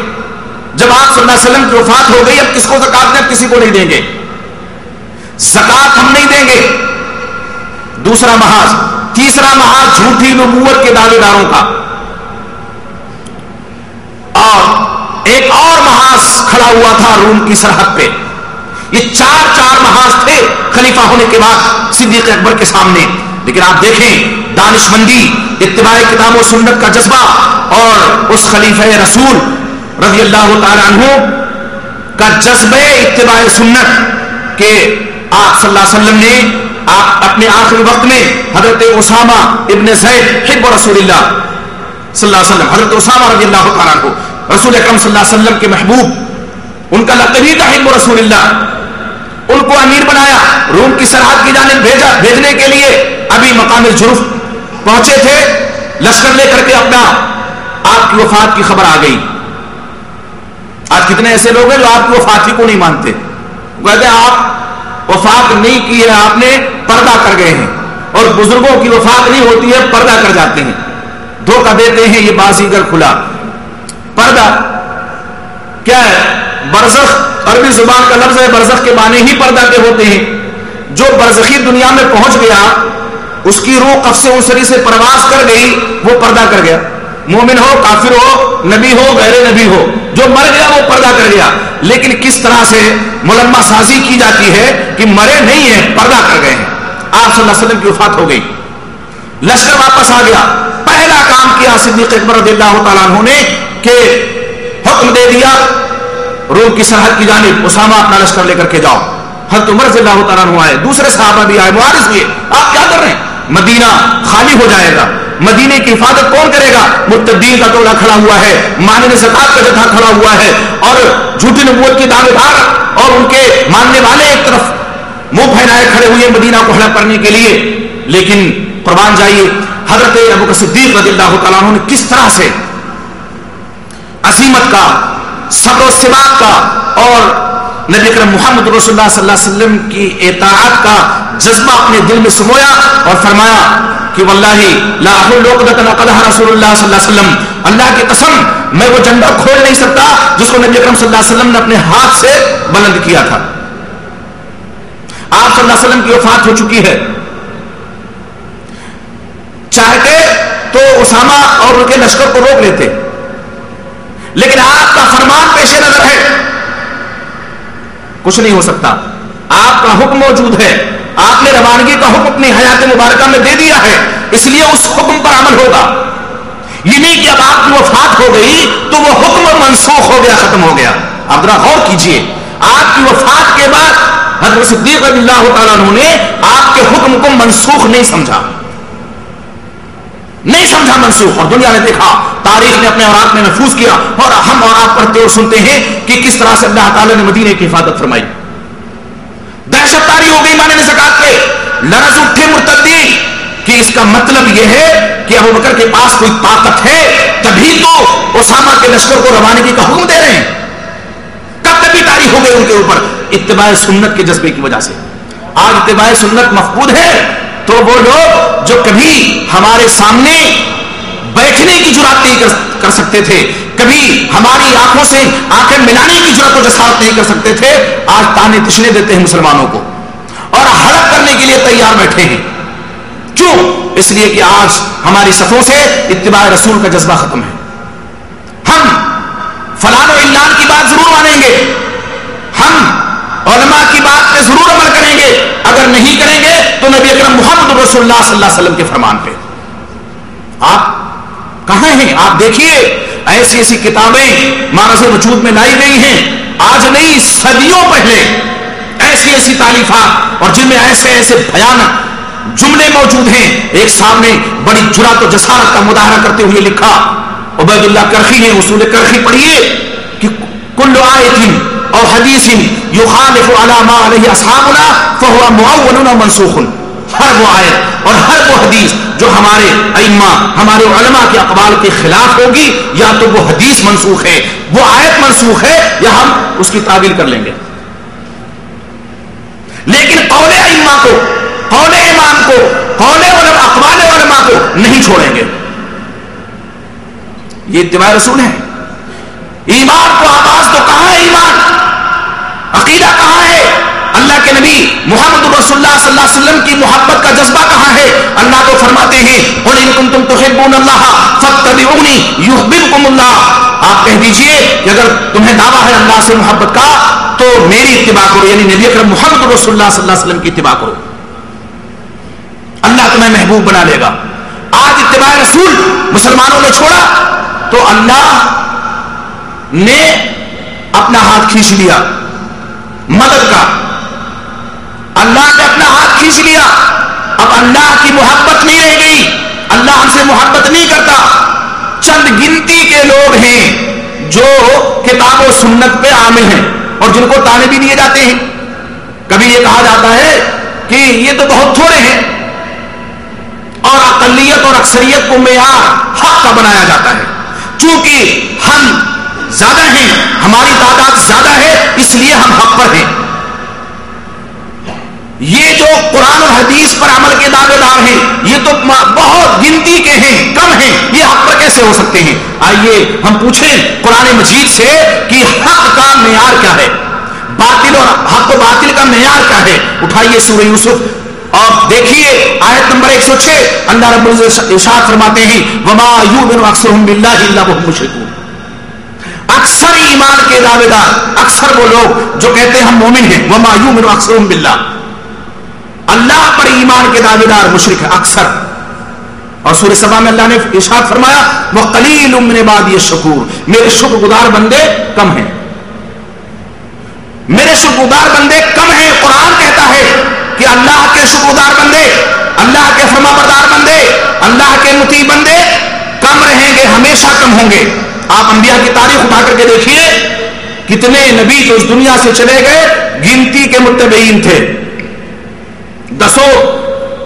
Speaker 21: جب آپ صلی اللہ علیہ وسلم کی وفات ہو گئی اب کس کو زکات دیں؟ کسی کو نہیں دیں گے. زکات ہم نہیں دیں گے. دوسرا محاذ. تیسرا محاذ جھوٹی نبوت کے دعوے داروں کا. اور ایک اور محاذ کھڑا ہوا تھا روم کی سرحد پہ. یہ چار محاذ تھے خلیفہ ہونے کے بعد صدیق اکبر کے سامنے. لیکن آپ دیکھیں دانش مندی، اتباع کتاب و سنت کا جذبہ اور اس خلیفہ رسول رضی اللہ تعالی عنہ کا جذبہ اتباع سنت کہ آپ صلی اللہ علیہ وسلم نے آپ اپنے آخری وقت میں حضرت اسامہ ابن زید حب رسول اللہ صلی اللہ علیہ وسلم، حضرت اسامہ رضی اللہ تعالیٰ عنہ رسول اکرم صلی اللہ علیہ وسلم کے محبوب، ان کا لقب ہی تھا حب رسول اللہ. ان کو امیر بنایا، روم کی سرحد کی جانب بھیجنے کے لیے. ابھی مقام الجرف پہنچے تھے، لشکر لے کر کے اپنا آپ کی وفات کی خبر آ گئی. آج کتنے ایسے لوگ ہیں جو آپ کی وفات ہی کو نہیں مانتے. کہتے ہیں آپ وفات نہیں کی ہے، آپ نے پردہ کر گئے ہیں. اور بزرگوں کی وفات نہیں ہوتی ہے، پردہ کر جاتے ہیں، دھوکہ دیتے ہیں. یہ بازیگر کھلا. پردہ کیا ہے؟ برزخ عربی زبان کا لفظ ہے. برزخ کے معنی ہی پردہ کے ہوتے ہیں. جو برزخی دنیا میں پہنچ گیا اس کی روح قفس انصری سے پرواز کر گئی، وہ پردہ کر گیا. مومن ہو، کافر ہو، نبی ہو، غیر نبی ہو، جو مر گیا وہ پردہ کر گیا. لیکن کس طرح سے ملمہ سازی کی جاتی ہے کہ مرے نہیں ہیں، پردہ کر گئے ہیں. آپ صلی اللہ علیہ وسلم کی وفات ہو گئی، لشکر واپس آ گیا. پہلا کام کیا صدیق اکبر رضی اللہ تعالیٰ عنہ نے کہ حکم دے دیا روم کی سرحد کی جانب اسامہ اپنا لشکر لے کر کے جاؤ. حضرت عمر رضی اللہ تعالیٰ عنہ آئے، دوسرے صحابہ بھی آئے، معارض ہوئے. آپ کیا کر رہے ہیں؟ مدینہ خالی ہو جائے گا، مدینے کی حفاظت کون کرے گا؟ مرتدین کا ٹولہ کھڑا ہوا ہے، مانع زکات کا جتھا کھڑا ہوا ہے، اور جھوٹی نبوت کے دعوے دار اور ان کے ماننے والے ایک طرف منہ پھیلائے کھڑے ہوئے مدینہ کو ہلاک کرنے کے لیے. لیکن قربان جائیے حضرت ابوبکر صدیق رضی اللہ تعالیٰ عنہ نے کس طرح سے عزیمت کا، صبر و ثبات کا اور نبی اکرم محمد رسول اللہ صلی اللہ علیہ وسلم کی اطاعت کا جذبہ اپنے دل میں سمویا اور فرمایا کہ واللہ لا احل عقدۃ عقدها رسول اللہ صلی اللہ علیہ وسلم، اللہ کی قسم میں وہ جھنڈا کھول نہیں سکتا جس کو نبی اکرم صلی اللہ علیہ وسلم نے اپنے ہاتھ سے بلند کیا تھا. آپ صلی اللہ علیہ وسلم کی وفات ہو چکی ہے. چاہتے تو اسامہ اور ان کے لشکر کو روک لیتے، لیکن آپ کا فرمان پیش نظر ہے، کچھ نہیں ہو سکتا. آپ کا حکم موجود ہے، آپ نے روانگی کا حکم اپنی حیات مبارکہ میں دے دیا ہے، اس لیے اس حکم پر عمل ہوگا. یہ نہیں کہ اب آپ کی وفات ہو گئی تو وہ حکم منسوخ ہو گیا، ختم ہو گیا. آپ ذرا غور کیجئے، آپ کی وفات کے بعد حضرت صدیق رضی اللہ تعالیٰ عنہ نے آپ کے حکم کو منسوخ نہیں سمجھا منسوخ. اور دنیا نے دیکھا، تاریخ نے اپنے اوراق میں محفوظ کیا، اور ہم اور آپ پڑھتے اور سنتے ہیں کہ کس طرح سے اللہ تعالیٰ نے مدینے کی حفاظت فرمائی. دہشت تاری ہو گئی مانع زکات پہ، لرز اٹھے مرتدین کہ اس کا مطلب یہ ہے کہ ابوبکر کے پاس کوئی طاقت ہے تبھی تو اسامہ کے لشکر کو روانگی کا حکم دے رہے ہیں. کب تبھی تاری ہو گئی ان کے اوپر؟ اتباع سنت کے جذبے کی وجہ سے. آج اتباع سنت مفقود ہے تو وہ لوگ جو کبھی ہمارے سامنے بیٹھنے کی جرات نہیں کر سکتے تھے، کبھی ہماری آنکھوں سے آنکھیں ملانے کی جرات و جسارت نہیں کر سکتے تھے، آج تانے تشنے دیتے ہیں مسلمانوں کو اور ہڑپ کرنے کے لیے تیار بیٹھے ہیں. کیوں؟ اس لیے کہ آج ہماری صفوں سے اتباع رسول کا جذبہ ختم ہے. ہم فلان و علان کی بات ضرور مانیں گے، ہم علماء کی بات پہ ضرور عمل کریں گے، اگر نہیں کریں گے تو نبی اکرم محمد رسول اللہ صلی اللہ علیہ وسلم کے فرمان پہ. آپ کہاں ہیں؟ آپ دیکھیے ایسی ایسی کتابیں مانس وجود میں لائی گئی ہیں، آج نہیں صدیوں پہلے ایسی ایسی تالیفات، اور جن میں ایسے ایسے بھیانک جملے موجود ہیں. ایک صاحب نے بڑی جرات و جسارت کا مظاہرہ کرتے ہوئے لکھا، عبید اللہ کرخی نے اصول کرخی پڑھیے کہ کل آیت اور حدیث یخالف علی ما علیہ اصحابنا فهو معول و منسوخ. ہر وہ آیت اور ہر وہ حدیث جو ہمارے ائمہ ہمارے علماء کے اقوال کے خلاف ہوگی، یا تو وہ حدیث منسوخ ہے، وہ آیت منسوخ ہے، یا ہم اس کی تعویل کر لیں گے. لیکن قول ائمہ کو قول امام کو، قول اقوال علماء کو نہیں چھوڑیں گے. یہ اتباع رسول ہے. ایمان کو آغاز تو کہاں ہے؟ ایمان عقیدہ کہاں ہے؟ اللہ کے نبی محمد رسول اللہ صلی اللہ علیہ وسلم کی محبت کا جذبہ کہاں ہے؟ اللہ تو فرماتے ہیں قل ان کنتم تحبون اللہ فاتبعونی یحببکم اللہ. آپ کہہ دیجئے کہ اگر تمہیں دعویٰ ہے اللہ سے محبت کا تو میری اتباع کرو، یعنی نبی اکرم محمد رسول اللہ صلی اللہ علیہ وسلم کی اتباع کرو، اللہ تمہیں محبوب بنا لے گا. آج اتباع رسول مسلمانوں نے چھوڑا تو اللہ نے اپنا ہاتھ کھینچ لیا مدد کا. اللہ نے اپنا ہاتھ کھینچ لیا. اب اللہ کی محبت نہیں رہ گئی، اللہ ہم سے محبت نہیں کرتا. چند گنتی کے لوگ ہیں جو کتاب و سنت پہ عامل ہیں اور جن کو تانے بھی دیے جاتے ہیں. کبھی یہ کہا جاتا ہے کہ یہ تو بہت تھوڑے ہیں، اور اقلیت اور اکثریت کو معیار حق کا بنایا جاتا ہے. چونکہ ہم زیادہ ہیں، ہماری تعداد زیادہ ہے، اس لیے ہم حق پر ہیں. یہ جو قرآن اور حدیث پر عمل کے دعوے دار ہیں یہ تو بہت گنتی کے ہیں، کم ہیں، یہ حق پر کیسے ہو سکتے ہیں؟ آئیے ہم پوچھیں قرآن مجید سے کہ حق کا معیار کیا ہے، باطل اور حق و باطل کا معیار کیا ہے. اٹھائیے سورہ یوسف اور دیکھیے آیت نمبر 106. اللہ رب العزت ارشاد فرماتے ہیں وما یؤمن اکثرهم باللہ الا وهم مشرکون. اکثر ایمان کے دعوے دار، اکثر وہ لوگ جو کہتے ہیں ہم مومن ہیں، وما یؤمن اکثرهم باللہ، اللہ پر ایمان کے دعوے دار مشرک ہے اکثر. اور سورہ سبا میں اللہ نے ارشاد فرمایا وقلیل من عبادی الشکور، میرے شکر گزار بندے کم ہیں، میرے شکر گزار بندے کم ہیں. قرآن کہتا ہے کہ اللہ کے شکر گزار بندے، اللہ کے فرما بردار بندے، اللہ کے مطیع بندے کم رہیں گے، ہمیشہ کم ہوں گے. آپ انبیاء کی تاریخ اٹھا کر کے دیکھیے کتنے نبی جو اس دنیا سے چلے گئے گنتی کے متبعین تھے، 10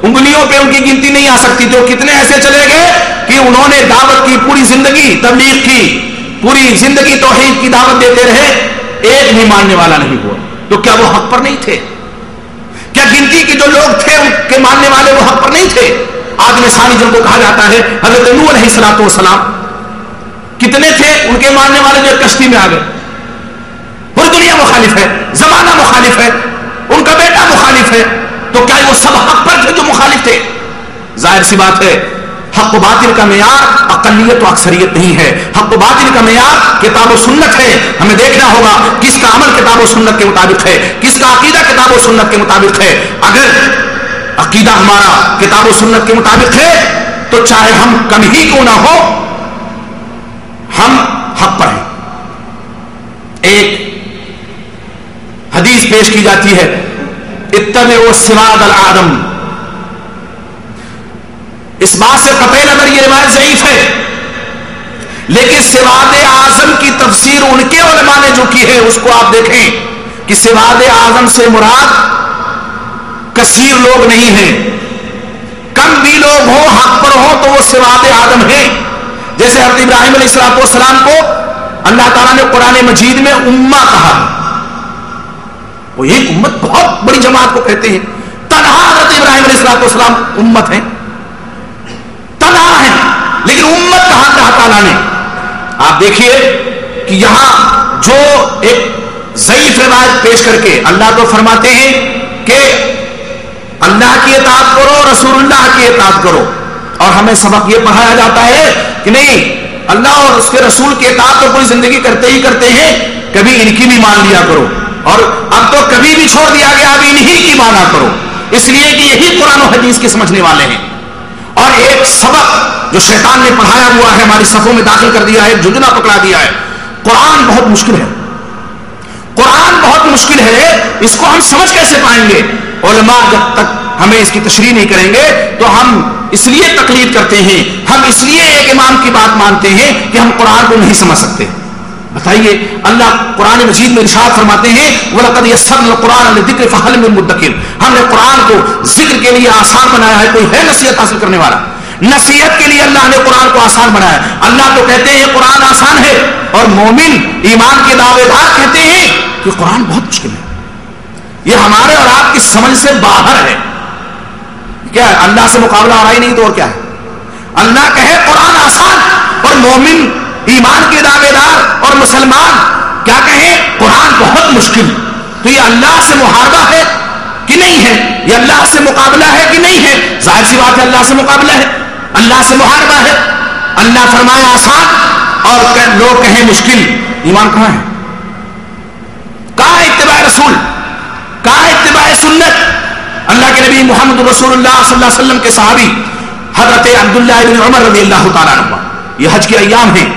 Speaker 21: انگلیوں پہ ان کی گنتی نہیں آ سکتی تھی. کتنے ایسے چلے گئے کہ انہوں نے دعوت کی، پوری زندگی تبلیغ کی، پوری زندگی توحید کی دعوت دیتے رہے، ایک بھی ماننے والا نہیں ہوا. تو کیا وہ حق پر نہیں تھے؟ کیا گنتی کے جو لوگ تھے ان کے ماننے والے وہ حق پر نہیں تھے؟ آدم ثانی جن کو کہا جاتا ہے، حضرت نوح علیہ الصلوۃ والسلام کتنے تھے؟ ان کے ماننے والے جو کشتی میں آ گئے. پوری دنیا مخالف ہے، زمانہ مخالف ہے، ان کا بیٹا مخالف ہے. تو کیا وہ سب حق پر تھے جو مخالف تھے؟ ظاہر سی بات ہے حق و باطل کا معیار اقلیت و اکثریت نہیں ہے. حق و باطل کا معیار کتاب و سنت ہے. ہمیں دیکھنا ہوگا کس کا عمل کتاب و سنت کے مطابق ہے، کس کا عقیدہ کتاب و سنت کے مطابق ہے. اگر عقیدہ ہمارا کتاب و سنت کے مطابق ہے تو چاہے ہم کم ہی کیوں نہ ہو ہم حق پر ہیں. ایک حدیث پیش کی جاتی ہے اتبعوا الصراط العظم. اس بات سے قطعی نظر یہ روایت ضعیف ہے، لیکن صراط اعظم کی تفسیر ان کے علماء نے جو کی ہے اس کو آپ دیکھیں کہ صراط اعظم سے مراد کثیر لوگ نہیں ہیں، کم بھی لوگ ہوں حق پر ہوں تو وہ صراط اعظم ہیں. جیسے حضرت ابراہیم علیہ السلام کو اللہ تعالیٰ نے قرآن مجید میں امہ کہا. وہ ایک امت بہت بڑی جماعت کو کہتے ہیں. تنہا حضرت ابراہیم علیہ السلام امت ہیں، تنہا ہیں، لیکن امت کہا اللہ تعالیٰ نے. آپ دیکھیے کہ یہاں جو ایک ضعیف روایت پیش کر کے اللہ تو فرماتے ہیں کہ اللہ کی اطاعت کرو، رسول اللہ کی اطاعت کرو. اور ہمیں سبق یہ پڑھایا جاتا ہے کہ نہیں، اللہ اور اس کے رسول کی اطاعت تو پوری زندگی کرتے ہی کرتے ہیں، کبھی ان کی بھی مان لیا کرو، اور اب تو کبھی بھی چھوڑ دیا گیا، اب انہی کی مانا کرو، اس لیے کہ یہی قرآن و حدیث کے سمجھنے والے ہیں. اور ایک سبق جو شیطان نے پڑھایا ہوا ہے ہماری صفوں میں داخل کر دیا ہے، جھنجھنا پکڑا دیا ہے. قرآن بہت مشکل ہے، قرآن بہت مشکل ہے، اس کو ہم سمجھ کیسے پائیں گے؟ علماء جب تک ہمیں اس کی تشریح نہیں کریں گے تو ہم اس لیے تقلید کرتے ہیں، ہم اس لیے ایک امام کی بات مانتے ہیں کہ ہم قرآن کو نہیں سمجھ سکتے. بتائیے اللہ قرآن مجید میں ارشاد فرماتے ہیں وَلَقَدْ يَسَّرْنَا الْقُرْآنَ لِلذِّكْرِ فَهَلْ مِن مُدَّكِرٍ. ہم نے قرآن کو ذکر کے لیے آسان بنایا ہے، کوئی ہے نصیحت حاصل کرنے والا؟ نصیحت کے لیے اللہ نے قرآن کو آسان بنایا. اللہ تو کہتے ہیں قرآن آسان ہے، اور مومن ایمان کے دعوے دار کہتے ہیں کہ قرآن بہت مشکل ہے، یہ ہمارے اور آپ کی سمجھ سے باہر ہے. کیا ہے؟ اللہ سے مقابلہ ہو رہا ہی نہیں تو اور کیا ہے؟ اللہ کہے قرآن آسان اور مومن ایمان کے دعوے دار اور مسلمان کیا کہیں قرآن بہت مشکل، تو یہ اللہ سے محاربہ ہے کہ نہیں ہے؟ یہ اللہ سے مقابلہ ہے کہ نہیں ہے؟ ظاہر سی بات ہے اللہ سے مقابلہ ہے، اللہ سے محاربہ ہے۔ اللہ فرمایا آسان اور لوگ کہیں مشکل، ایمان کہاں ہے؟ کہاں ہے اتباع رسول؟ کہاں ہے اتباع سنت؟ اللہ کے نبی محمد رسول اللہ صلی اللہ علیہ وسلم کے صحابی حضرت عبداللہ بن عمر رضی اللہ تعالیٰ عنہ، یہ حج کے ایام ہیں،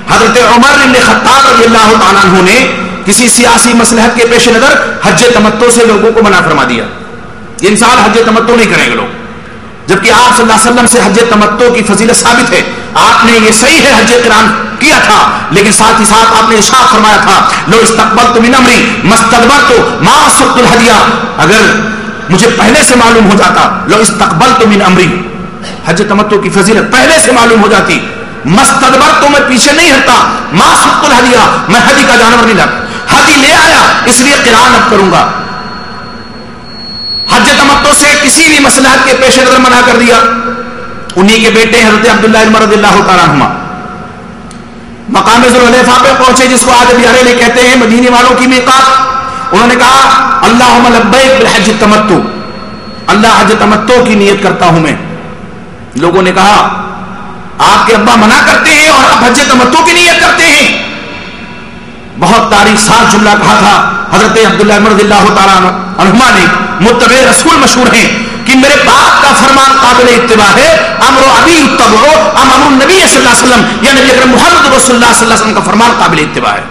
Speaker 21: حضرت عمر بن خطاب رضی اللہ تعالیٰ عنہ نے کسی سیاسی مصلحت کے پیش نظر حج تمتع سے لوگوں کو منع فرما دیا، یہ انسان حج تمتع نہیں کریں گے لوگ، جبکہ آپ صلی اللہ علیہ وسلم سے حج تمتع کی فضیلت ثابت ہے، آپ نے یہ صحیح ہے حج قران کیا تھا، لیکن ساتھ ہی ساتھ آپ نے ارشاد فرمایا تھا لو استقبلت من امری ما استدبرت ما سقت الهدیہ، اگر مجھے پہلے سے معلوم ہو جاتا، لو استقبلت من امری، حج تمتع کی فضیلت پہلے سے معلوم ہو جاتی، مستدبر تو میں پیچھے نہیں ہٹتا، ما سقت الهدیہ، میں ہدی کا جانور نہیں لاتا، ہدی لے آیا اس لیے قران اب کروں گا۔ حج تمتع سے کسی بھی مصلحت کے پیش نظر منع کر دیا۔ انہی کے بیٹے حضرت عبداللہ بن عمر رضی اللہ تعالیٰ عنہ مقام ذوالحلیفہ پہ پہنچے، جس کو آج بیارے کہتے ہیں، مدینے والوں کی میقات، انہوں نے کہا اللہم لبیک بالحج تمتع، اللہ حج تمتع کی نیت کرتا ہوں میں۔ لوگوں نے کہا آپ کے ابا منع کرتے ہیں اور آپ حج تمتع کی نیت کرتے ہیں۔ بہت تاریخ ساز جملہ کہا تھا حضرت عبداللہ بن عمر رضی اللہ تعالیٰ عنہما نے، متبع رسول مشہور ہیں کہ میرے باپ کا فرمان قابل اتباع ہے، امر ابی اتبعو ام امر النبی صلی اللہ علیہ وسلم، یا نبی اکرم محمد رسول اللہ صلی اللہ علیہ وسلم کا فرمان قابل اتباع ہے۔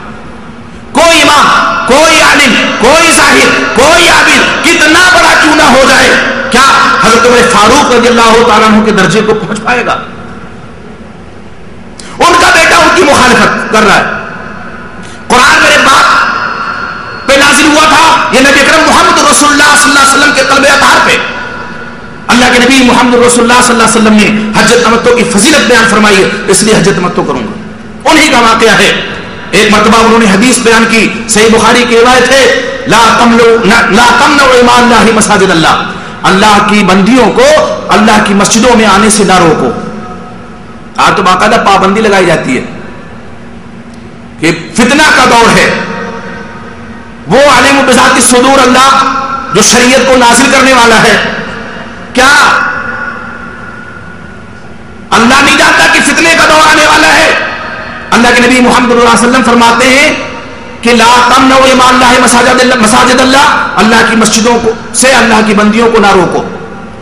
Speaker 21: کوئی امام، کوئی عالم، کوئی ظاہر، کوئی عابد کتنا بڑا کیوں نہ ہو جائے، کیا حضرت عمر فاروق رضی اللہ تعالیٰ عنہ کے درجے کو پہنچ پائے گا؟ ان کا بیٹا ان کی مخالفت کر رہا ہے۔ قرآن میرے باپ پہ نازل ہوا تھا، یہ نبی اکرم محمد رسول اللہ صلی اللہ علیہ وسلم کے قلب اطہار پہ، اللہ کے نبی محمد رسول اللہ صلی اللہ علیہ وسلم نے حج تمتع کی فضیلت بیان فرمائی ہے، اس لیے حج تمتع کروں گا۔ انہی کا واقعہ ہے، ایک مرتبہ انہوں نے حدیث بیان کی، صحیح بخاری کی روایت ہے، لا تمنعوا اماء اللہ مساجد اللہ، اللہ کی بندیوں کو اللہ کی مسجدوں میں آنے سے نہ روکو۔ آج تو باقاعدہ پابندی لگائی جاتی ہے کہ فتنہ کا دور ہے، وہ عالم بذات الصدور اللہ جو شریعت کو نازل کرنے والا ہے، کیا اللہ نہیں جانتا کہ فتنے کا دور آنے والا ہے؟ اللہ کے نبی محمد صلی اللہ علیہ وسلم فرماتے ہیں کہ لا تمنعوا اماء اللہ مساجد اللہ، اللہ کی مسجدوں کو سے اللہ کی بندیوں کو نہ روکو۔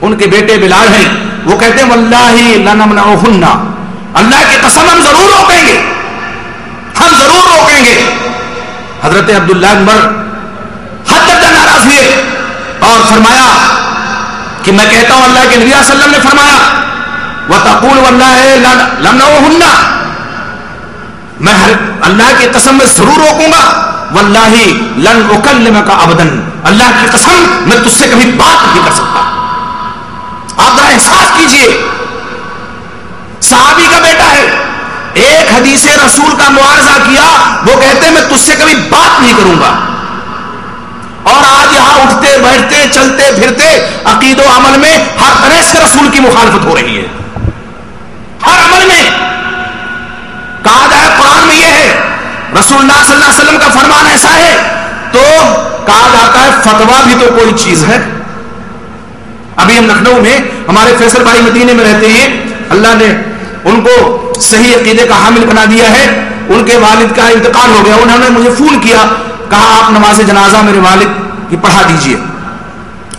Speaker 21: ان کے بیٹے بلال ہیں، وہ کہتے ہیں واللہ لنمنعہن، اللہ کی قسم ہم ضرور روکیں گے، ہم ضرور روکیں گے۔ حضرت عبداللہ بن عمر حد تک ناراض ہوئے اور فرمایا کہ میں کہتا ہوں اللہ کے نبی صلی اللہ علیہ وسلم نے فرمایا وَتَقُولُ وَاللَّهِ لَمْنَعُهُنَّ، میں اللہ کی قسم میں ضرور روکوں گا، وَاللَّهِ لَنْ أُكَلِّمَكَ أَبَدًا، اللہ کی قسم میں تجھ سے کبھی بات نہیں کر سکتا۔ آپ ذرا احساس کیجئے، صحابی کا بیٹا ہے، ایک حدیث رسول کا معارضہ کیا، وہ کہتے ہیں میں تجھ سے کبھی بات نہیں کروں گا۔ اور آج یہاں اٹھتے بیٹھتے چلتے پھرتے عقید و عمل میں ہر طرح سے رسول کی مخالفت ہو رہی ہے، ہر عمل میں۔ کہا جائے قرآن میں یہ ہے، رسول اللہ صلی اللہ علیہ وسلم کا فرمان ایسا ہے، تو کہا جاتا ہے فتویٰ بھی تو کوئی چیز ہے۔ ابھی ہم لکھنؤ میں ہمارے فیصل بھائی مدینے میں رہتے ہیں، اللہ نے ان کو صحیح عقیدے کا حامل بنا دیا ہے، ان کے والد کا انتقال ہو گیا، انہوں نے مجھے فون کیا، کہا آپ نماز جنازہ میرے والد کی پڑھا دیجئے۔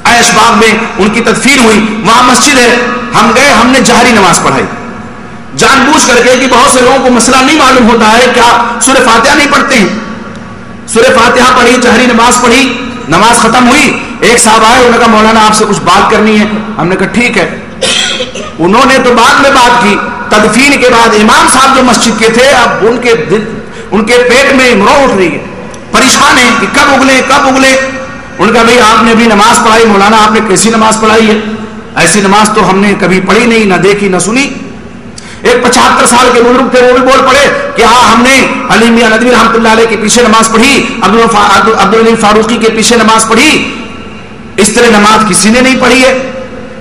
Speaker 21: عیش باغ میں ان کی تدفین ہوئی، وہاں مسجد ہے، ہم گئے، ہم نے جہری نماز پڑھائی، جان بوجھ کر کے کہ بہت سے لوگوں کو مسئلہ نہیں معلوم ہوتا ہے، کیا سورہ فاتحہ نہیں پڑھتے ہیں، سورہ فاتحہ پڑھی، جہری نماز پڑھی، نماز ختم ہوئی، ایک صاحب آئے، انہوں نے کہا مولانا آپ سے کچھ بات کرنی ہے، ہم نے کہا ٹھیک ہے۔ انہوں نے تو بعد میں بات کی، تدفین کے بعد امام صاحب جو مسجد کے تھے، اب ان کے پیٹ میں امرو اٹھ رہی ہے، پریشان ہیں کہ کب اگلے کب اگلے۔ ان کا بھائی آپ نے بھی نماز پڑھائی، مولانا آپ نے کیسی نماز پڑھائی ہے؟ ایسی نماز تو ہم نے کبھی پڑھی نہیں، نہ دیکھی نہ سنی۔ ایک 75 سال کے بزرگ تھے، وہ بھی بول پڑے کہ ہاں ہم نے علی میاں ندوی رحمۃ اللہ علیہ کے پیچھے نماز پڑھی، عبدالعلی فاروقی کے پیچھے نماز پڑھی، اس طرح نماز کسی نے نہیں پڑھی ہے۔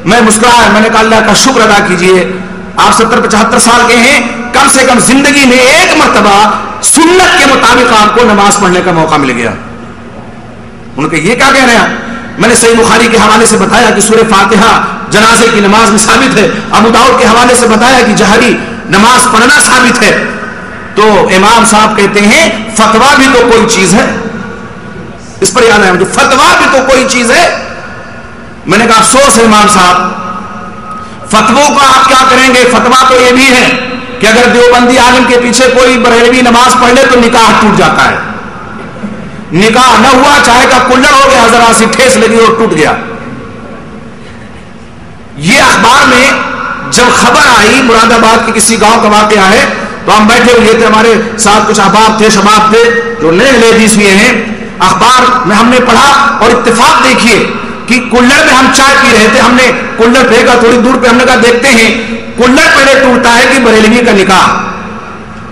Speaker 21: میں مسکرایا, میں نے کہا اللہ کا شکر ادا کیجئے, آپ 70-75 سال کے ہیں, کم سے کم زندگی میں ایک مرتبہ سنت کے مطابق آپ کو نماز پڑھنے کا موقع مل گیا. ان کے یہ کیا کہہ رہے ہیں؟ میں نے صحیح بخاری کے حوالے سے بتایا کہ سورہ فاتحہ جنازے کی نماز میں ثابت ہے, ابو داؤد کے حوالے سے بتایا کہ جہری نماز پڑھنا ثابت ہے. تو امام صاحب کہتے ہیں فتوا بھی تو کوئی چیز ہے. اس پر یاد ہے مجھے, فتوا بھی تو کوئی چیز ہے. میں نے کہا افسوس ہے امام صاحب, فتووں کا آپ کیا کریں گے؟ فتوا تو یہ بھی ہے کہ اگر دیوبندی عالم کے پیچھے کوئی بریلوی نماز پڑھ لے تو نکاح ٹوٹ جاتا ہے. نکاح نہ ہوا, چاہے کا کلڑ ہو گیا, ذرا سی ٹھیس لگی اور ٹوٹ گیا. یہ اخبار میں جب خبر آئی, مراد آباد کے کسی گاؤں کا واقعہ ہے, تو ہم بیٹھے ہوئے تھے, ہمارے ساتھ کچھ احباب تھے, شباب تھے جو نئے لیڈیز ہوئے ہیں. اخبار میں ہم نے پڑھا اور اتفاق دیکھیے کہ کلڑ میں ہم چائے پی رہے تھے, ہم نے کلڑ پھینکا تھوڑی دور پہ, ہم نے کہا دیکھتے ہیں کلڑ پہلے ٹوٹتا ہے کہ بریلوی کا نکاح.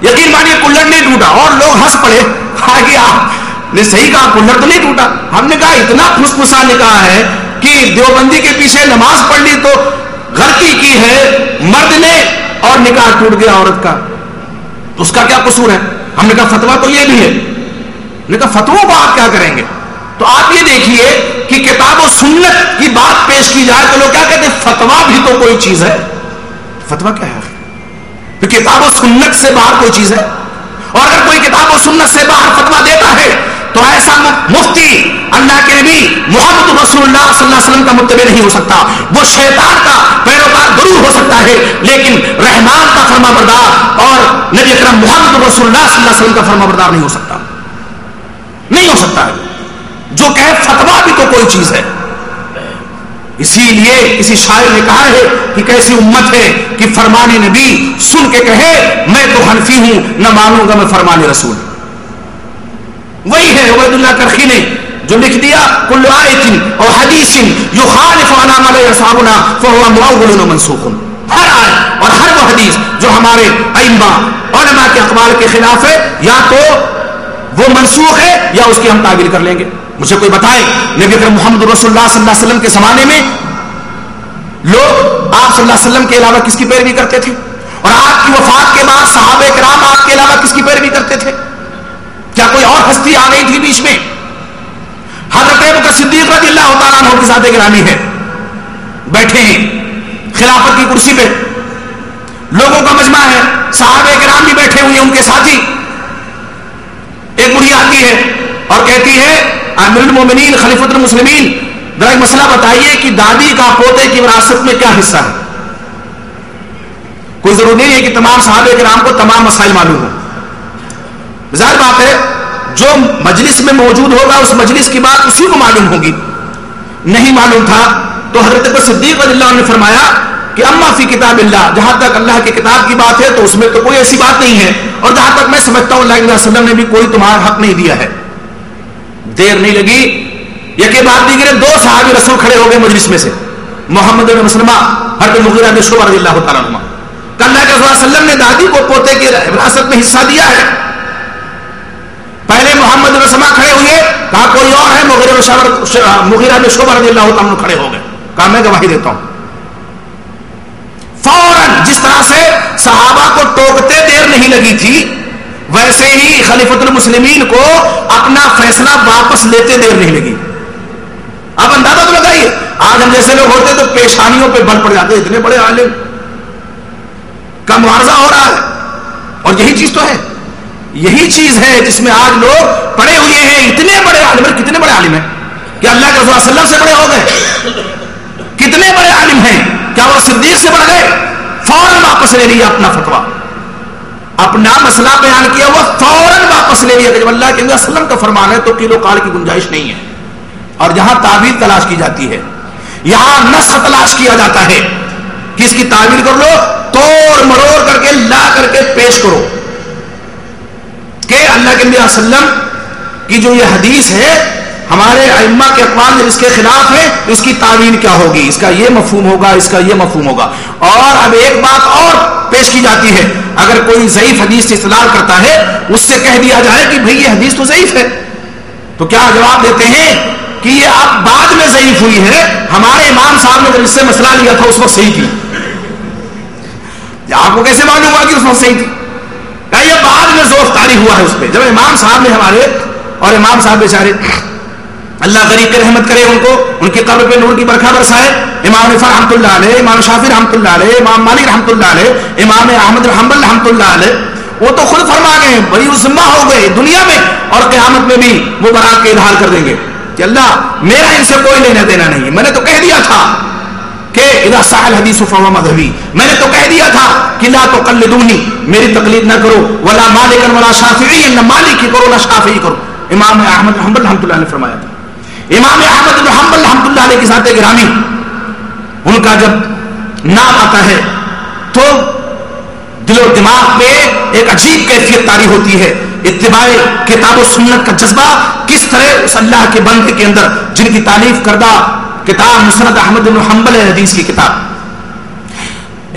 Speaker 21: یقین مانیے کلڑ نہیں ٹوٹا, اور لوگ ہنس پڑے, آپ نے صحیح کہا کلڑ تو نہیں ٹوٹا. ہم نے کہا اتنا پھسپھسا نکاح ہے کہ دیوبندی کے پیچھے نماز پڑھ لی تو غلطی کی ہے مرد نے اور نکاح ٹوٹ گیا عورت کا, تو اس کا کیا قصور ہے؟ ہم نے کہا فتوا تو یہ بھی ہے. نے کہا فتووں کو آپ کیا کریں گے؟ تو آپ یہ دیکھیے کہ کتاب و سنت کی بات پیش کی جائے تو لوگ کیا کہتے ہیں فتوا بھی تو کوئی چیز ہے. فتوا کیا ہے؟ تو کتاب و سنت سے باہر کوئی چیز ہے. اور اگر کوئی کتاب و سنت سے باہر فتوا دیتا ہے تو ایسا مفتی اللہ کے نبی محمد رسول اللہ صلی اللہ علیہ وسلم کا متبع نہیں ہو سکتا. وہ شیطان کا پیروکار ضرور ہو سکتا ہے, لیکن رحمان کا فرما بردار اور نبی اکرم محمد رسول اللہ صلی اللہ علیہ وسلم کا فرما بردار نہیں ہو سکتا. نہیں ہو سکتا ہے. جو کہے فتوا بھی تو کوئی چیز ہے. اسی لیے کسی شاعر نے کہا ہے کہ کیسی امت ہے کہ فرمان نبی سن کے کہے میں تو حنفی ہوں, نہ مانوں گا میں فرمان رسول. وہی ہے عبید اللہ کرخی نے جو لکھ دیا کل آیت اور حدیث یخالف علی ما علیہ اصحابنا فهو مؤول و منسوخ. ہر آیت اور ہر وہ حدیث جو ہمارے ائمہ علماء کے اقوال کے خلاف ہے, یا تو وہ منسوخ ہے یا اس کی ہم تعویل کر لیں گے. مجھے کوئی بتائے نبی اکرم محمد رسول اللہ صلی اللہ علیہ وسلم کے زمانے میں لوگ آپ صلی اللہ علیہ وسلم کے علاوہ کس کی پیروی کرتے تھے؟ اور آپ کی وفات کے بعد صحابہ کرام آپ کے علاوہ کس کی پیروی کرتے تھے؟ کیا کوئی اور ہستی آ گئی تھی بیچ میں؟ حضرت ابوبکر صدیق رضی اللہ تعالیٰ عنہ کی ذات گرامی ہے, بیٹھے ہیں خلافت کی کرسی پہ, لوگوں کا مجمع ہے, صحابہ کرام بھی بیٹھے ہوئے ہیں ان کے ساتھی. ایک بڑھی آتی ہے اور کہتی ہے امیر المومنین خلیفۃ المسلمین ذرا ایک مسئلہ بتائیے کہ دادی کا پوتے کی وراثت میں کیا حصہ ہے. کوئی ضروری نہیں ہے کہ تمام صحابہ کرام کو تمام مسائل معلوم ہو. ظاہر بات ہے جو مجلس میں موجود ہوگا اس مجلس کی بات اسی کو معلوم ہوگی. نہیں معلوم تھا تو حضرت ابوبکر صدیق رضی اللہ عنہ نے فرمایا کہ اما فی کتاب اللہ, جہاں تک اللہ کی کتاب کی بات ہے تو اس میں تو کوئی ایسی بات نہیں ہے, اور جہاں تک میں سمجھتا ہوں اللہ علیہ وسلم نے بھی کوئی تمہارا حق نہیں دیا ہے. دیر نہیں لگی, یکی بات دیگر دو صحابی رسول کھڑے ہو گئے مجلس میں سے, محمد بن مسلمہ حضرت مغیرہ بن شعبہ رضی اللہ تعالیٰ عنہ. کہ اللہ کے رسول وسلم نے دادی کو پوتے کی وراثت میں حصہ دیا ہے. پہلے محمد بن مسلمہ کھڑے ہوئے, کہا کوئی اور ہے؟ مغیرہ بن شعبہ رضی اللہ تعالیٰ عنہ کھڑے ہو گئے, کہا میں گواہی دیتا ہوں. فوراً جس طرح سے صحابہ کو ٹوکتے دیر نہیں لگی تھی, ویسے ہی خلیفۃ المسلمین کو اپنا فیصلہ واپس لیتے دیر نہیں لگی. اب اندازہ تو لگائیے, آج ہم جیسے لوگ ہوتے تو پیشانیوں پہ بل پڑ جاتے, اتنے بڑے عالم کا معارضہ ہو رہا ہے. اور یہی چیز تو ہے, یہی چیز ہے جس میں آج لوگ پڑے ہوئے ہیں. اتنے بڑے عالم, کتنے بڑے عالم ہیں کہ اللہ کے رسول صلی اللہ علیہ وسلم سے بڑے ہو گئے. کتنے بڑے عالم ہیں, کیا وہ صدیق سے بڑھ گئے؟ فوراً واپس لے لیا اپنا فتوا, اپنا مسئلہ بیان کیا, وہ فوراً واپس لے لیا کہ جب اللہ کے نبی صلی اللہ علیہ وسلم کا فرمان ہے تو کیلو کال کی گنجائش نہیں ہے. اور جہاں تعویل تلاش کی جاتی ہے, یہاں نسخ تلاش کیا جاتا ہے کہ اس کی تعویل کر لو, توڑ مروڑ کر کے لا کر کے پیش کرو کہ اللہ کے نبی صلی اللہ علیہ وسلم کی جو یہ حدیث ہے ہمارے ائمہ کے اقوال اس کے خلاف ہے, اس کی تعویل کیا ہوگی, اس کا یہ مفہوم ہوگا, اس کا یہ مفہوم ہوگا. اور اب ایک بات اور پیش کی جاتی ہے, اگر کوئی ضعیف حدیث سے استدلال کرتا ہے اس سے کہہ دیا جائے کہ بھئی یہ حدیث تو ضعیف ہے, تو کیا جواب دیتے ہیں کہ یہ اب بعد میں ضعیف ہوئی ہے, ہمارے امام صاحب نے جب اس سے مسئلہ لیا تھا اس وقت صحیح تھی. آپ کو کیسے معلوم ہوا کہ اس وقت صحیح تھی؟ یہ بعد میں ذوق طاری ہوا ہے اس پہ, جب امام صاحب نے ہمارے, اور امام صاحب بیچارے اللہ غریب کے رحمت کرے ان کو, ان کی قبر پہ نور کی برکھا برسائے, امام رفاع رحمۃ اللہ علیہ, امام شافعی رحمۃ اللہ علیہ, امام مالک رحمۃ اللہ علیہ, امام احمد بن حنبل رحمۃ اللہ علیہ, وہ تو خود فرما گئے بڑی ذمہ ہو گئے دنیا میں اور قیامت میں بھی وہ برات کا اظہار کر دیں گے کہ اللہ میرا ان سے کوئی لینا دینا نہیں ہے, میں نے تو کہہ دیا تھا کہ اذا صح الحدیث فهو مذهبی, میں نے تو کہہ دیا تھا کہ لا تقلدونی, میری تقلید نہ کرو, ولا مالکا ولا شافعی, نہ مالک کی کرو نہ شافعی کرو. امام احمد بن حنبل رحمۃ اللہ نے فرمایا تھا. امام احمد بن حنبل رحمۃ اللہ علیہ کی ذات گرامی, ان کا جب نام آتا ہے تو دل و دماغ پہ ایک عجیب کیفیت طاری ہوتی ہے. اتباع کتاب و سنت کا جذبہ کس طرح اس اللہ کے بندے کے اندر, جن کی تعریف کردہ کتاب مسند احمد بن حنبل حدیث کی کتاب,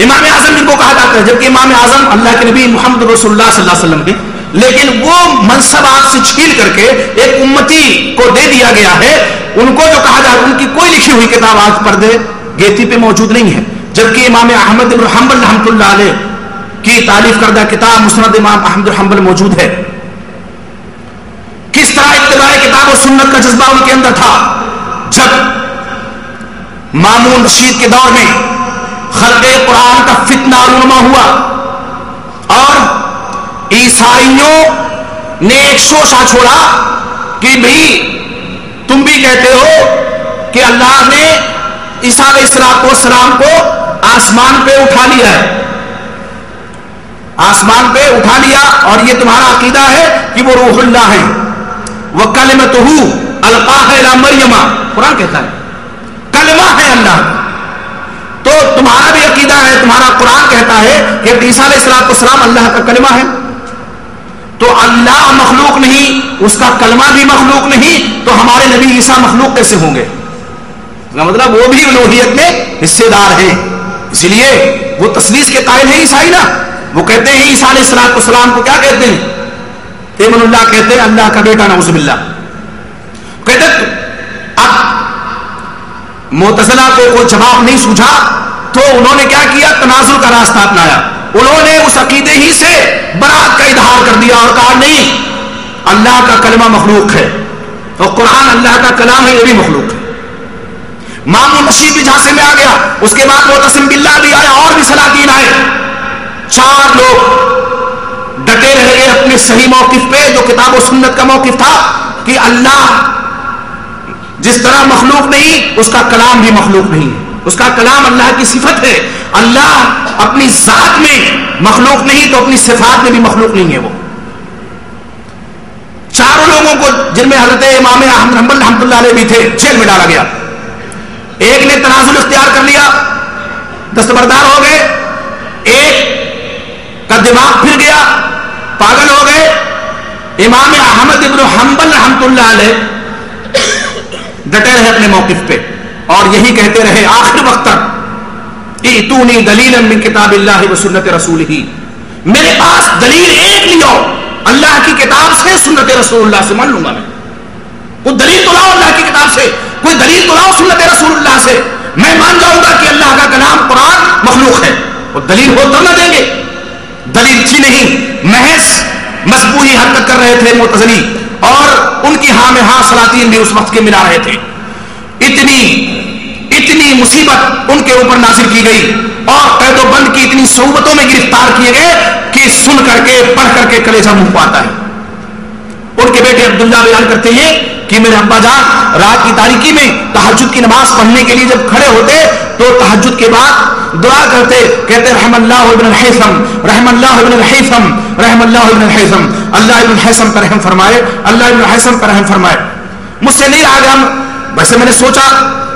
Speaker 21: امام اعظم جن کو کہا جاتا ہے, جبکہ امام اعظم اللہ کے نبی محمد رسول اللہ صلی اللہ علیہ وسلم کے, لیکن وہ منصب آپ سے چھین کر کے ایک امتی کو دے دیا گیا ہے. ان کو جو کہا جاتا ہے ان کی کوئی لکھی ہوئی کتاب آج پردے گیتی پہ موجود نہیں ہے, جبکہ امام احمد بن حنبل رحمۃ اللہ علیہ کی تعریف کردہ کتاب مسند امام احمد بن حنبل موجود ہے. کس طرح اتباع کتاب و سنت کا جذبہ ان کے اندر تھا. جب مامون رشید کے دور میں خلق قرآن کا فتنہ رونما ہوا اور عیسائیوں نے ایک شوشہ چھوڑا کہ بھئی تم بھی کہتے ہو کہ اللہ نے عیسیٰ علیہ السلام کو آسمان پہ اٹھا لیا ہے, آسمان پہ اٹھا لیا, اور یہ تمہارا عقیدہ ہے کہ وہ روح اللہ ہے, وَكَلِمَتُهُ أَلْقَاهَا إِلَىٰ مَرْيَمَ, قرآن کہتا ہے کلمہ ہے اللہ. تو تمہارا بھی عقیدہ ہے, تمہارا قرآن کہتا ہے کہ عیسیٰ علیہ السلام اللہ کا کلمہ ہے, تو اللہ مخلوق نہیں, اس کا کلمہ بھی مخلوق نہیں, تو ہمارے نبی عیسیٰ مخلوق کیسے ہوں گے؟ اس کا مطلب وہ بھی الوہیت میں حصے دار ہیں. اسی لیے وہ تثلیث کے قائل ہیں عیسائی نا, وہ کہتے ہیں عیسیٰ علیہ السلام کو کیا کہتے ہیں؟ ابن اللہ کہتے ہیں, اللہ کا بیٹا نعوذ باللہ. کہتے اب معتزلہ کو کوئی جواب نہیں سوجھا تو انہوں نے کیا کیا؟ تنازل کا راستہ اپنایا. انہوں نے اس عقیدے ہی سے برات کا اظہار کر دیا اور کہا نہیں, اللہ کا کلمہ مخلوق ہے اور قرآن اللہ کا کلام ہے, یہ بھی مخلوق ہے. مامون رشید بھی جھانسے میں آ گیا, اس کے بعد معتصم باللہ بھی آیا, اور بھی سلاطین آئے. 4 لوگ ڈٹے رہ گئے اپنے صحیح موقف پہ, جو کتاب و سنت کا موقف تھا کہ اللہ جس طرح مخلوق نہیں, اس کا کلام بھی مخلوق نہیں ہے. اس کا کلام اللہ کی صفت ہے. اللہ اپنی ذات میں مخلوق نہیں تو اپنی صفات میں بھی مخلوق نہیں ہے. وہ 4 لوگوں کو, جن میں حضرت امام احمد حنبل رحمۃ اللہ علیہ بھی تھے, جیل میں ڈالا گیا. ایک نے تنازل اختیار کر لیا, دستبردار ہو گئے. ایک کا دماغ پھر گیا, پاگل ہو گئے. امام احمد بن حنبل رحمۃ اللہ علیہ ڈٹے رہے اپنے موقف پہ اور یہی کہتے رہے آخر وقت تک, ائتونی دلیلا من کتاب اللہ و سنت رسولہ, میرے پاس دلیل ایک لیو, اللہ کی کتاب سے, سنت رسول اللہ سے مان لوں گا میں. کوئی دلیل تو لاؤ اللہ کی کتاب سے, کوئی دلیل تو لاؤ سنت رسول اللہ سے, میں مان جاؤں گا کہ اللہ کا کلام قرآن مخلوق ہے. اور دلیل ہو تب نہ دیں گے. دلیل تھی نہیں, محض مذبوحی حرکت کر رہے تھے معتزلی, اور ان کی ہاں میں ہاں سلاطین بھی اس وقت کے ملا رہے تھے. اتنی مصیبت ان کے اوپر نازل کی گئی اور قید و بند کی اتنی صعوبتوں میں گرفتار کیے گئے کہ سن کر کے, پڑھ کر کے کلیجہ منہ کو آتا ہے. ان کے بیٹے عبداللہ بیان کرتے ہیں کہ میرے ابا جان رات کی تاریکی میں تہجد کی نماز پڑھنے کے لیے جب کھڑے ہوتے تو تہجد کے بعد دعا کرتے, کہتے رحم اللہ ابن الحیثم, رحم اللہ ابن الحیثم, رحم اللہ ابن الحیثم, اللہ ابن الحیثم پر رحم فرمائے, اللہ ابن الحیثم پر رحم فرمائے. مجھ سے نہیں رہا گیا, ویسے میں نے سوچا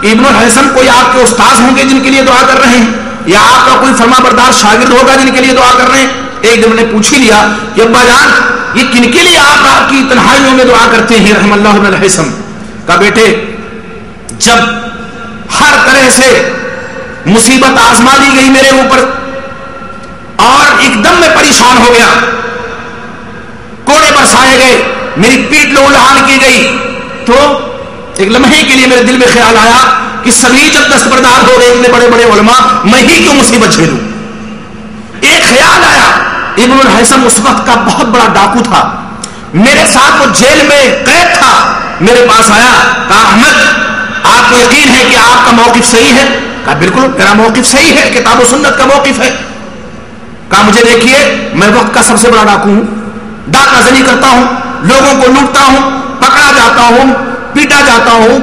Speaker 21: ابن الحیثم کوئی آپ کے استاذ ہوں گے جن کے لیے دعا کر رہے ہیں, یا آپ کا کوئی فرما بردار شاگرد ہوگا جن کے لیے دعا کر رہے ہیں. ایک دن نے پوچھ ہی لیا کہ ابا جان یہ کن کے لیے آپ رات کی تنہائیوں میں دعا کرتے ہیں؟ رحم اللہ ابن الحیثم. کہا بیٹے جب ہر طرح سے مصیبت آزما لی گئی میرے اوپر اور ایک دم میں پریشان ہو گیا, کوڑے برسائے گئے, میری پیٹ لہو لہان کی گئی, تو ایک لمحے کے لیے میرے دل میں خیال آیا کہ سبھی جب دستبردار ہو گئے اتنے بڑے بڑے علماء، میں ہی کیوں مصیبت جھیلوں. ایک خیال آیا، ابن الہیثم اس وقت کا بہت بڑا ڈاکو تھا، میرے ساتھ وہ جیل میں قید تھا، میرے پاس آیا، کہا احمد آپ کو یقین ہے کہ آپ کا موقف صحیح ہے؟ کہا بالکل میرا موقف صحیح ہے، کتاب و سنت کا موقف ہے. کہا مجھے دیکھیے میں وقت کا سب سے بڑا ڈاکو ہوں، ڈاکہ زنی کرتا ہوں، لوگوں کو لوٹتا ہوں، پکڑا جاتا ہوں، پیٹا جاتا ہوں،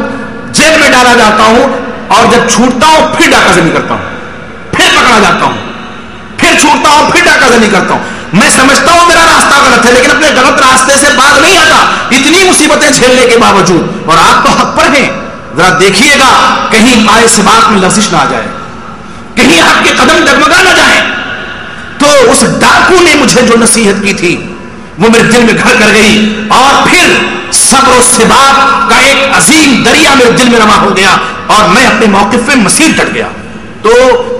Speaker 21: جیل میں ڈالا جاتا ہوں، اور جب چھوٹتا ہوں پھر ڈاکہ زنی کرتا ہوں، پھر پکڑا جاتا ہوں، پھر چھوٹتا ہوں، پھر ڈاکہ زنی کرتا ہوں. میں سمجھتا ہوں میرا راستہ غلط ہے، لیکن اپنے غلط راستے سے باز نہیں آتا اتنی مصیبتیں جھیلنے کے باوجود. اور آپ تو حق پر ہیں، ذرا دیکھیے گا کہیں پائے سے بات میں لفظش نہ آ جائے، کہیں آپ کے قدم ڈگمگا نہ جائیں. تو اس ڈاکو نے مجھے جو نصیحت کی تھی وہ میرے دل میں گھر کر گئی، اور پھر صبر و ثبات کا ایک عظیم دریا میرے دل میں رواں ہو گیا، اور میں اپنے موقف پہ مسیر ڈٹ گیا. تو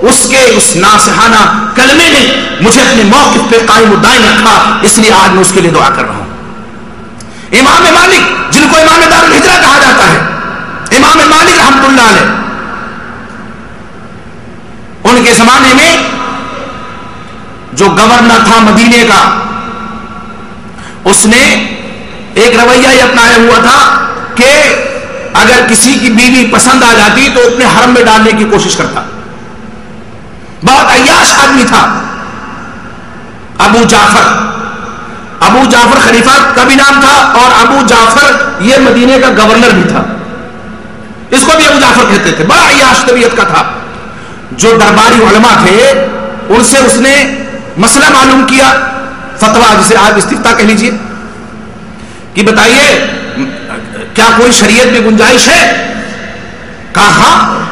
Speaker 21: اس کے اس ناصحانہ کلمے نے مجھے اپنے موقف پہ قائم و دائم رکھا، اس لیے آج میں اس کے لیے دعا کر رہا ہوں. امام مالک جن کو امام دار الہجرہ کہا جاتا ہے، امام مالک رحمۃ اللہ علیہ، ان کے زمانے میں جو گورنر تھا مدینے کا، اس نے ایک رویہ یہ اپنایا ہوا تھا کہ اگر کسی کی بیوی پسند آ جاتی تو اپنے حرم میں ڈالنے کی کوشش کرتا. بہت عیاش آدمی تھا. ابو جعفر خلیفہ کا بھی نام تھا، اور ابو جعفر یہ مدینے کا گورنر بھی تھا، اس کو بھی ابو جعفر کہتے تھے. بڑا عیاش طبیعت کا تھا. جو درباری علماء تھے ان سے اس نے مسئلہ معلوم کیا، فتویٰ جسے آپ استفتاء کہہ لیجئے، کہ بتائیے کیا کوئی شریعت میں گنجائش ہے؟ کہا ہاں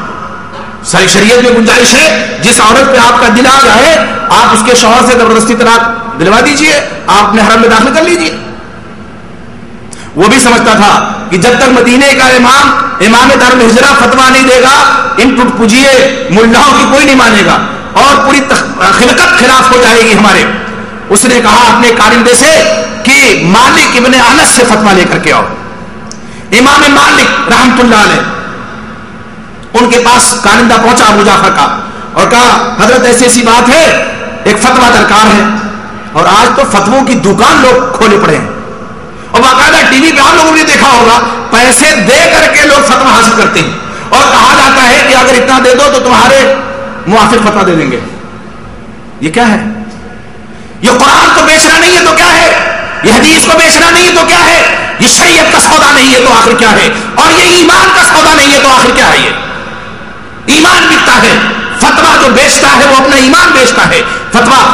Speaker 21: شریعت میں گنجائش ہے، جس عورت پہ آپ کا دل آ جائے آپ اس کے شوہر سے زبردستی طلاق دلوا دیجئے، آپ اپنے حرم میں داخل کر لیجئے. وہ بھی سمجھتا تھا کہ جب تک مدینے کا امام دار الہجرہ فتویٰ نہیں دے گا ان ٹوٹ پجیے ملاؤں کی کوئی نہیں مانے گا، اور پوری خلقت خلاف ہو جائے گی ہمارے. اس نے کہا اپنے کارندے سے کہ مالک ابن انس سے فتویٰ لے کر کے آؤ. امام مالک رحمت اللہ علیہ ان کے پاس کارندہ پہنچا ابو جعفر کا، اور کہا حضرت ایسی ایسی بات ہے، ایک فتویٰ درکار ہے. اور آج تو فتووں کی دکان لوگ کھولے پڑے ہیں، اور باقاعدہ ٹی وی پہ آپ لوگوں نے دیکھا ہوگا پیسے دے کر کے لوگ فتویٰ حاصل کرتے ہیں، اور کہا جاتا ہے کہ اگر اتنا دے دو تو تمہارے موافق فتویٰ دے دیں گے. یہ کیا ہے؟ یہ قرآن کو بیچنا نہیں ہے تو کیا ہے؟ یہ حدیث کو بیچنا نہیں ہے تو کیا ہے؟ یہ شریعت کا سودا نہیں ہے تو آخر کیا ہے؟ اور یہ ایمان کا سودا نہیں ہے تو آخر کیا ہے؟ یہ ایمان بکتا ہے. فتویٰ جو بیچتا ہے وہ اپنا ایمان بیچتا ہے. فتویٰ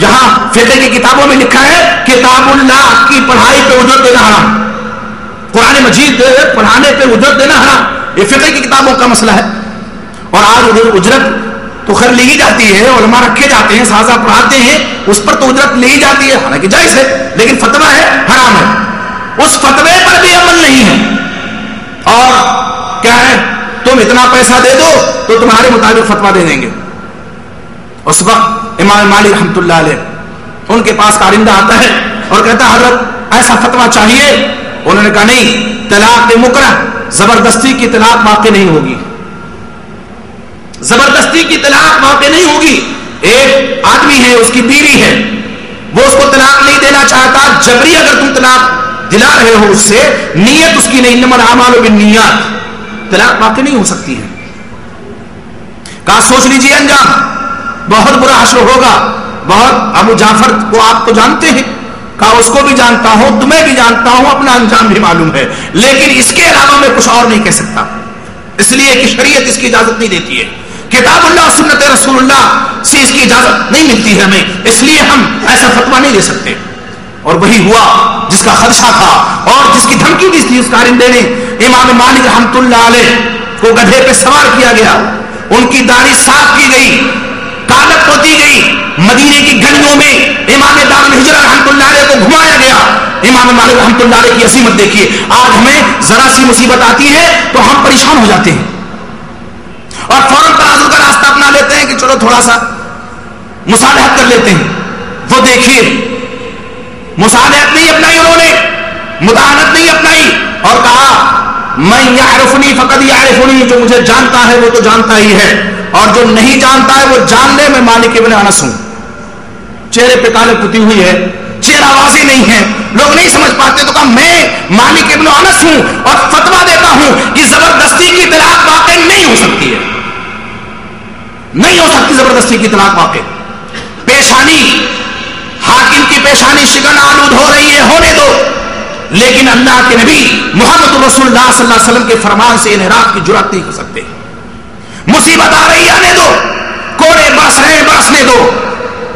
Speaker 21: جہاں فقہ کی کتابوں میں لکھا ہے کتاب اللہ کی پڑھائی پہ اجرت دینا حرام، قرآن مجید پڑھانے پہ اجرت دینا حرام، یہ فقہ کی کتابوں کا مسئلہ ہے. اور آج اجرت تو خیر لی جاتی ہے، علماء رکھے جاتے ہیں، سازا پڑھاتے ہیں، اس پر تو اجرت لی جاتی ہے، حالانکہ جائز ہے، لیکن فتویٰ ہے حرام ہے. اس فتوے پر بھی عمل نہیں ہے. اور کیا ہے؟ تم اتنا پیسہ دے دو تو تمہارے مطابق فتویٰ دے دیں گے. اس وقت امام مالک رحمت اللہ علیہ ان کے پاس کارندہ آتا ہے اور کہتا ہے حضرت ایسا فتویٰ چاہیے. انہوں نے کہا نہیں، طلاق مکرہ، زبردستی کی طلاق واقع نہیں ہوگی، زبردستی کی طلاق واقع نہیں ہوگی. ایک آدمی ہے، اس کی بیوی ہے، وہ اس کو طلاق نہیں دینا چاہتا، جبری اگر تم طلاق دلا رہے ہو اس سے، نیت اس کی نہیں، انما الاعمال بالنیات، طلاق واقع نہیں ہو سکتی ہے. کہا سوچ لیجیے انجام بہت برا حشر ہوگا. بہت ابو جعفر کو آپ تو جانتے ہیں، کہا اس کو بھی جانتا ہوں، تمہیں بھی جانتا ہوں، اپنا انجام بھی معلوم ہے، لیکن اس کے علاوہ میں کچھ اور نہیں کہہ سکتا، اس لیے کہ شریعت اس کی اجازت نہیں دیتی ہے، کتاب اللہ سنت رسول اللہ سے اس کی اجازت نہیں ملتی ہے ہمیں، اس لیے ہم ایسا فتویٰ نہیں دے سکتے. اور وہی ہوا جس کا خدشہ تھا اور جس کی دھمکی دی تھی اس کارندے نے. امام مالک رحمت اللہ علیہ کو گدھے پہ سوار کیا گیا، ان کی داڑھی صاف کی گئی، کالت ہوتی گئی، مدینے کی گلیوں میں امام دار الہجرہ رحمت اللہ علیہ کو گھمایا گیا. امام مالک رحمت اللہ علیہ کی عظمت دیکھیے. آج ہمیں ذرا سی مصیبت آتی ہے تو ہم پریشان ہو جاتے ہیں اور فوراً تنازل کا راستہ اپنا لیتے ہیں کہ چلو تھوڑا سا مصالحت کر لیتے ہیں. وہ دیکھیے مصالحت نہیں اپنائی، انہوں نے مداہنت نہیں اپنائی، اور کہا من یعرفنی فقد یعرفنی، جو مجھے جانتا ہے وہ تو جانتا ہی ہے، اور جو نہیں جانتا ہے وہ جان لے میں مالک ابن انس ہوں۔ چہرے پہ کالے پتی ہوئی ہے، چہرہ واضح نہیں ہے، لوگ نہیں سمجھ پاتے، تو کہا میں مالک ابن انس ہوں اور فتویٰ دیتا ہوں کہ زبردستی کی طلاق واقع نہیں ہو سکتی ہے، نہیں ہو سکتی زبردستی کی طلاق واقع۔ پیشانی، حاکم کی پیشانی شکن آلود ہو رہی ہے، ہونے دو، لیکن اللہ کے نبی محمد رسول اللہ صلی اللہ علیہ وسلم کے فرمان سے انحراف کی جرات نہیں کر سکتے۔ مصیبت آ رہی ہے، آنے دو، کوڑے برس رہے ہیں، برسنے دو،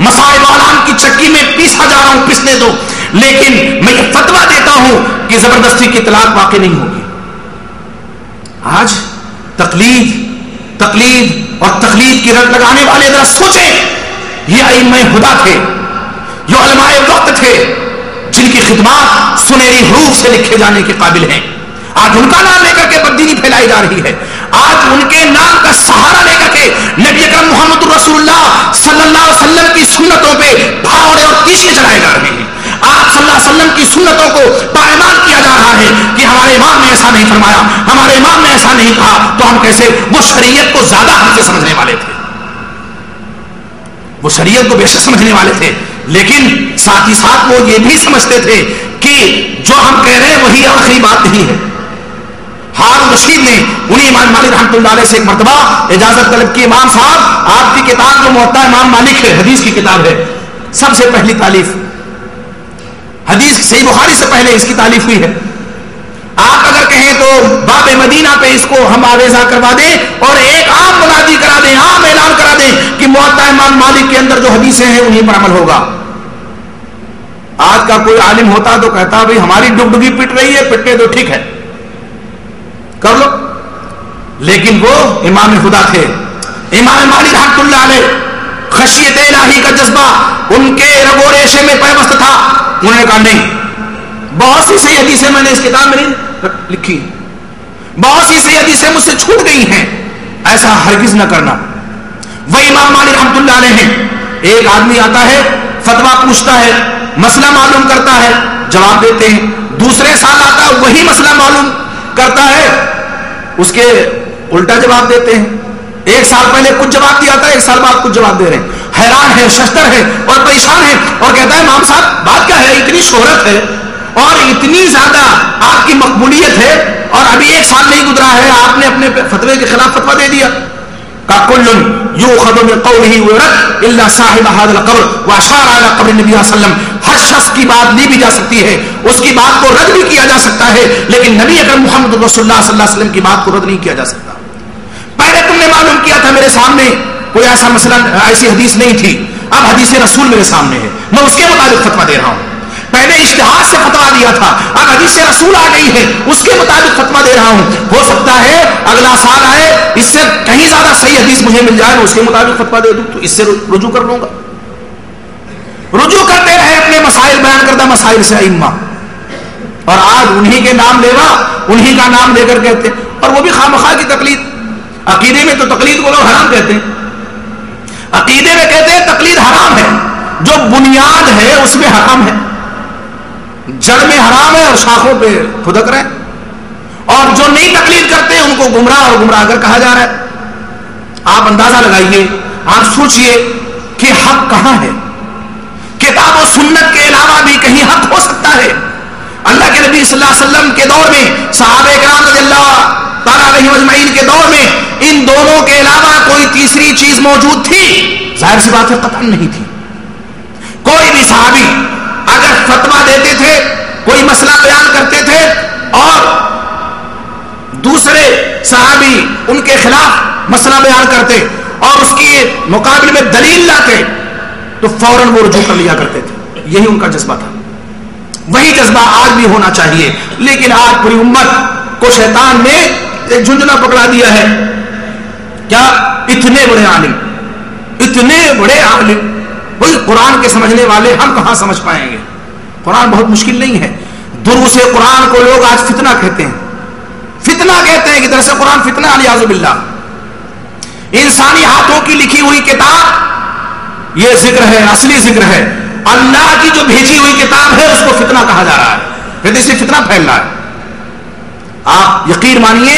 Speaker 21: مسائل عالم کی چکی میں پیسا جا رہا ہوں، پسنے دو، لیکن میں یہ فتویٰ دیتا ہوں کہ زبردستی کی طلاق واقع نہیں ہوگی۔ آج تقلید اور تقلید کی رٹ لگانے والے ذرا سوچیں، یہ ائمہ ہدا تھے، جو علماء وقت تھے، جن کی خدمات سنہری حروف سے لکھے جانے کے قابل ہیں، آج ان کا نام لے کر کے بددینی پھیلائی جا رہی ہے، آج ان کے نام کا سہارا لے کر کے نبی اکرم محمد رسول اللہ صلی اللہ علیہ وسلم کی سنتوں پہ پھاوڑے اور تیشے چلائے جا رہے ہیں، آپ صلی اللہ علیہ وسلم کی سنتوں کو پائمال کیا جا رہا ہے کہ ہمارے امام نے ایسا نہیں فرمایا، ہمارے امام نے ایسا نہیں کہا، تو ہم کیسے؟ وہ شریعت کو زیادہ ہم سے سمجھنے والے تھے، وہ شریعت کو بے شک سمجھنے والے تھے، لیکن ساتھ ہی ساتھ وہ یہ بھی سمجھتے تھے کہ جو ہم کہہ رہے ہیں وہی آخری بات نہیں ہے۔ ہارون رشید نے انہیں امام مالک رحمۃ اللہ علیہ سے ایک مرتبہ اجازت طلب کی، امام صاحب آپ کی کتاب جو موطا امام مالک ہے، حدیث کی کتاب ہے، سب سے پہلی تالیف، حدیث صحیح بخاری سے پہلے اس کی تالیف ہوئی ہے، آپ اگر کہیں تو باب مدینہ پہ اس کو ہم آویزہ کروا دیں اور ایک عام منادی کرا دیں، عام اعلان کرا دیں کہ موطا امام مالک کے اندر جو حدیثیں ہیں انہیں پر عمل ہوگا۔ آج کا کوئی عالم ہوتا تو کہتا بھئی ہماری ڈگڈگی پٹ رہی ہے، پٹنے تو ٹھیک ہے، کر لو، لیکن وہ امام خدا تھے، امام مالک رحمۃ اللہ علیہ، خشیت الہی کا جذبہ ان کے رگ و ریشے میں پیوست تھا، انہوں نے کہا نہیں، بہت سی صحیح حدیثیں میں نے اس کتاب میں نہیں لکھی، بہت سی صحیح حدیثیں مجھ سے چھوٹ گئی ہیں، ایسا ہرگز نہ کرنا۔ وہ امام مالک رحمۃ اللہ علیہ ہیں، ایک آدمی آتا ہے، فتویٰ پوچھتا ہے، مسئلہ معلوم کرتا ہے، جواب دیتے ہیں، دوسرے سال آتا ہے، وہی مسئلہ معلوم کرتا ہے، اس کے الٹا جواب دیتے ہیں، ایک سال پہلے کچھ جواب دیا تھا، ایک سال بعد کچھ جواب دے رہے ہیں، حیران ہے، ششتر ہے اور پریشان ہے، اور کہتا ہے امام صاحب بات کیا ہے، اتنی شہرت ہے اور اتنی زیادہ آپ کی مقبولیت ہے اور ابھی ایک سال نہیں گزرا ہے آپ نے اپنے فتوے کے خلاف فتویٰ دے دیا۔ کل یؤخذ من قوله ويرد الا صاحب هذا القبر واشار على قبر النبي صلی اللہ علیہ وسلم، ہر شخص کی بات لی بھی جا سکتی ہے، اس کی بات کو رد بھی کیا جا سکتا ہے، لیکن نبی اکرم محمد رسول اللہ صلی اللہ علیہ وسلم کی بات کو رد نہیں کیا جا سکتا۔ پہلے تم نے معلوم کیا تھا میرے سامنے کوئی ایسا مسئلہ، ایسی حدیث نہیں تھی، اب حدیث رسول میرے سامنے ہے، میں اس کے مطابق فتویٰ دے رہا ہوں، پہلے اجتہاد سے فتویٰ دیا تھا، اب حدیث رسول آ گئی ہے، اس کے مطابق فتویٰ دے رہا ہوں، ہو سکتا ہے اگلا سال آئے اس سے کہیں زیادہ صحیح حدیث مجھے مل جائے، اس کے مطابق فتویٰ دے دوں تو اس سے رجوع کر لوں گا۔ رجوع کرتے رہے اپنے مسائل، بیان کردہ مسائل سے ائمہ، اور آج انہی کے نام لیوا، انہی کا نام لے کر کہتے ہیں، اور وہ بھی خامخواہ کی تقلید۔ عقیدے میں تو تقلید کو لوگ حرام کہتے ہیں، عقیدے میں کہتے ہیں تقلید حرام ہے، جو بنیاد ہے اس میں حرام ہے، جڑ میں حرام ہے اور شاخوں پہ پھدک رہے ہیں، اور جو نہیں تقلید کرتے ان کو گمراہ اور گمراہ گر کہا جا رہا ہے۔ آپ اندازہ لگائیے، آپ سوچئے کہ حق کہاں ہے، کتاب و سنت کے علاوہ بھی کہیں حق ہو سکتا ہے؟ اللہ کے نبی صلی اللہ علیہ وسلم کے دور میں، صحابہ کرام رضی اللہ تعالیٰ علیہم اجمعین کے دور میں ان دونوں کے علاوہ کوئی تیسری چیز موجود تھی؟ ظاہر سی بات ہے قطعاً نہیں تھی۔ کوئی بھی صحابی اگر فتویٰ دیتے تھے، کوئی مسئلہ بیان کرتے تھے اور دوسرے صحابی ان کے خلاف مسئلہ بیان کرتے اور اس کی مقابل میں دلیل لاتے تو فوراً وہ رجوع کر لیا کرتے تھے، یہی ان کا جذبہ تھا۔ وہی جذبہ آج بھی ہونا چاہیے، لیکن آج پوری امت کو شیطان نے ایک جھنجھنا پکڑا دیا ہے۔ کیا اتنے بڑے عالم، اتنے بڑے عالم، وہی قرآن کے سمجھنے والے ہم کہاں سمجھ پائیں گے؟ قرآن بہت مشکل نہیں ہے، دروس قرآن کو لوگ آج فتنہ کہتے ہیں، فتنہ کہتے ہیں کہ دراصل قرآن فتنہ علیاذ باللہ، انسانی ہاتھوں کی لکھی ہوئی کتاب یہ ذکر ہے، اصلی ذکر ہے، اللہ کی جو بھیجی ہوئی کتاب ہے اس کو فتنہ کہا جا رہا ہے، پھر اس سے فتنہ پھیل رہا ہے۔ آپ یقین مانیے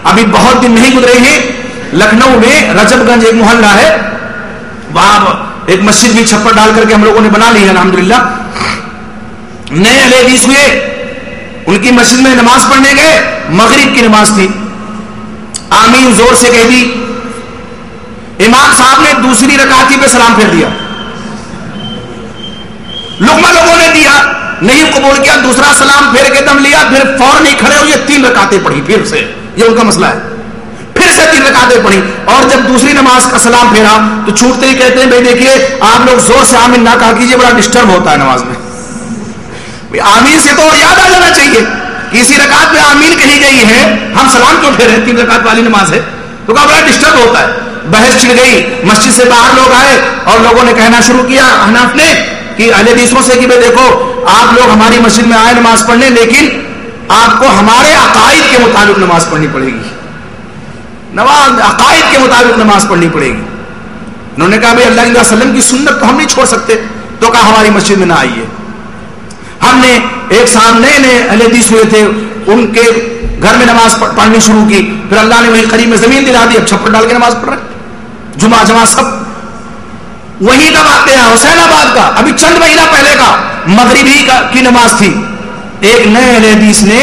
Speaker 21: ابھی بہت دن نہیں گزرے ہیں، لکھنؤ میں رجب گنج ایک محلہ ہے، وہاں ایک مسجد بھی چھپر ڈال کر کے ہم لوگوں نے بنا لی ہے الحمدللہ. نئے اہل حدیث ہوئے، ان کی مسجد میں نماز پڑھنے گئے، مغرب کی نماز تھی، آمین زور سے کہہ دی، امام صاحب نے دوسری رکعت پہ سلام پھیر دیا، لوگوں نے دیا نہیں قبول کیا، دوسرا سلام پھیر کے دم لیا، پھر فوراً ہی کھڑے ہوئے 3 رکعتیں پڑھی، پھر سے یہ ان کا مسئلہ ہے، پھر سے 3 رکعتیں پڑھی، اور جب دوسری نماز کا سلام پھیرا تو چھوٹتے ہی کہتے ہیں بھائی دیکھیے آپ لوگ زور سے آمین نہ کہا کیجیے، بڑا ڈسٹرب ہوتا ہے نماز میں. آمین سے تو یاد آ جانا چاہیے کہ اسی رکعت میں آمین کہی گئی ہے، ہم سلام کیوں پھیرے، 3 رکعت والی نماز ہے، تو کہا بڑا ڈسٹرب ہوتا ہے. بحث چھڑ گئی، مسجد سے باہر لوگ آئے اور لوگوں نے کہنا شروع کیا احناف نے کہ اہل حدیثوں سے کہ بھائی دیکھو آپ لوگ ہماری مسجد میں آئے نماز پڑھنے، لیکن آپ کو ہمارے عقائد کے مطابق نماز پڑھنی پڑے گی، نماز عقائد کے مطابق نماز پڑھنی پڑے گی. انہوں نے کہا بھائی اللہ علیہ وسلم کی سنت تو ہم نہیں چھوڑ سکتے، تو کہا ہماری مسجد میں نہ آئیے. ہم نے ایک صاحب نئے اہل حدیث ہوئے تھے، ان کے گھر میں نماز پڑھنی شروع کی، پھر اللہ نے وہی قریب میں زمین دلا دی، اب چھپر ڈال کے نماز پڑھ رہے، جمعہ جمعہ سب. وہی کا واقعہ حسین آباد کا ابھی چند مہینہ پہلے کا، مغربی کی نماز تھی، ایک نئے اہل حدیث نے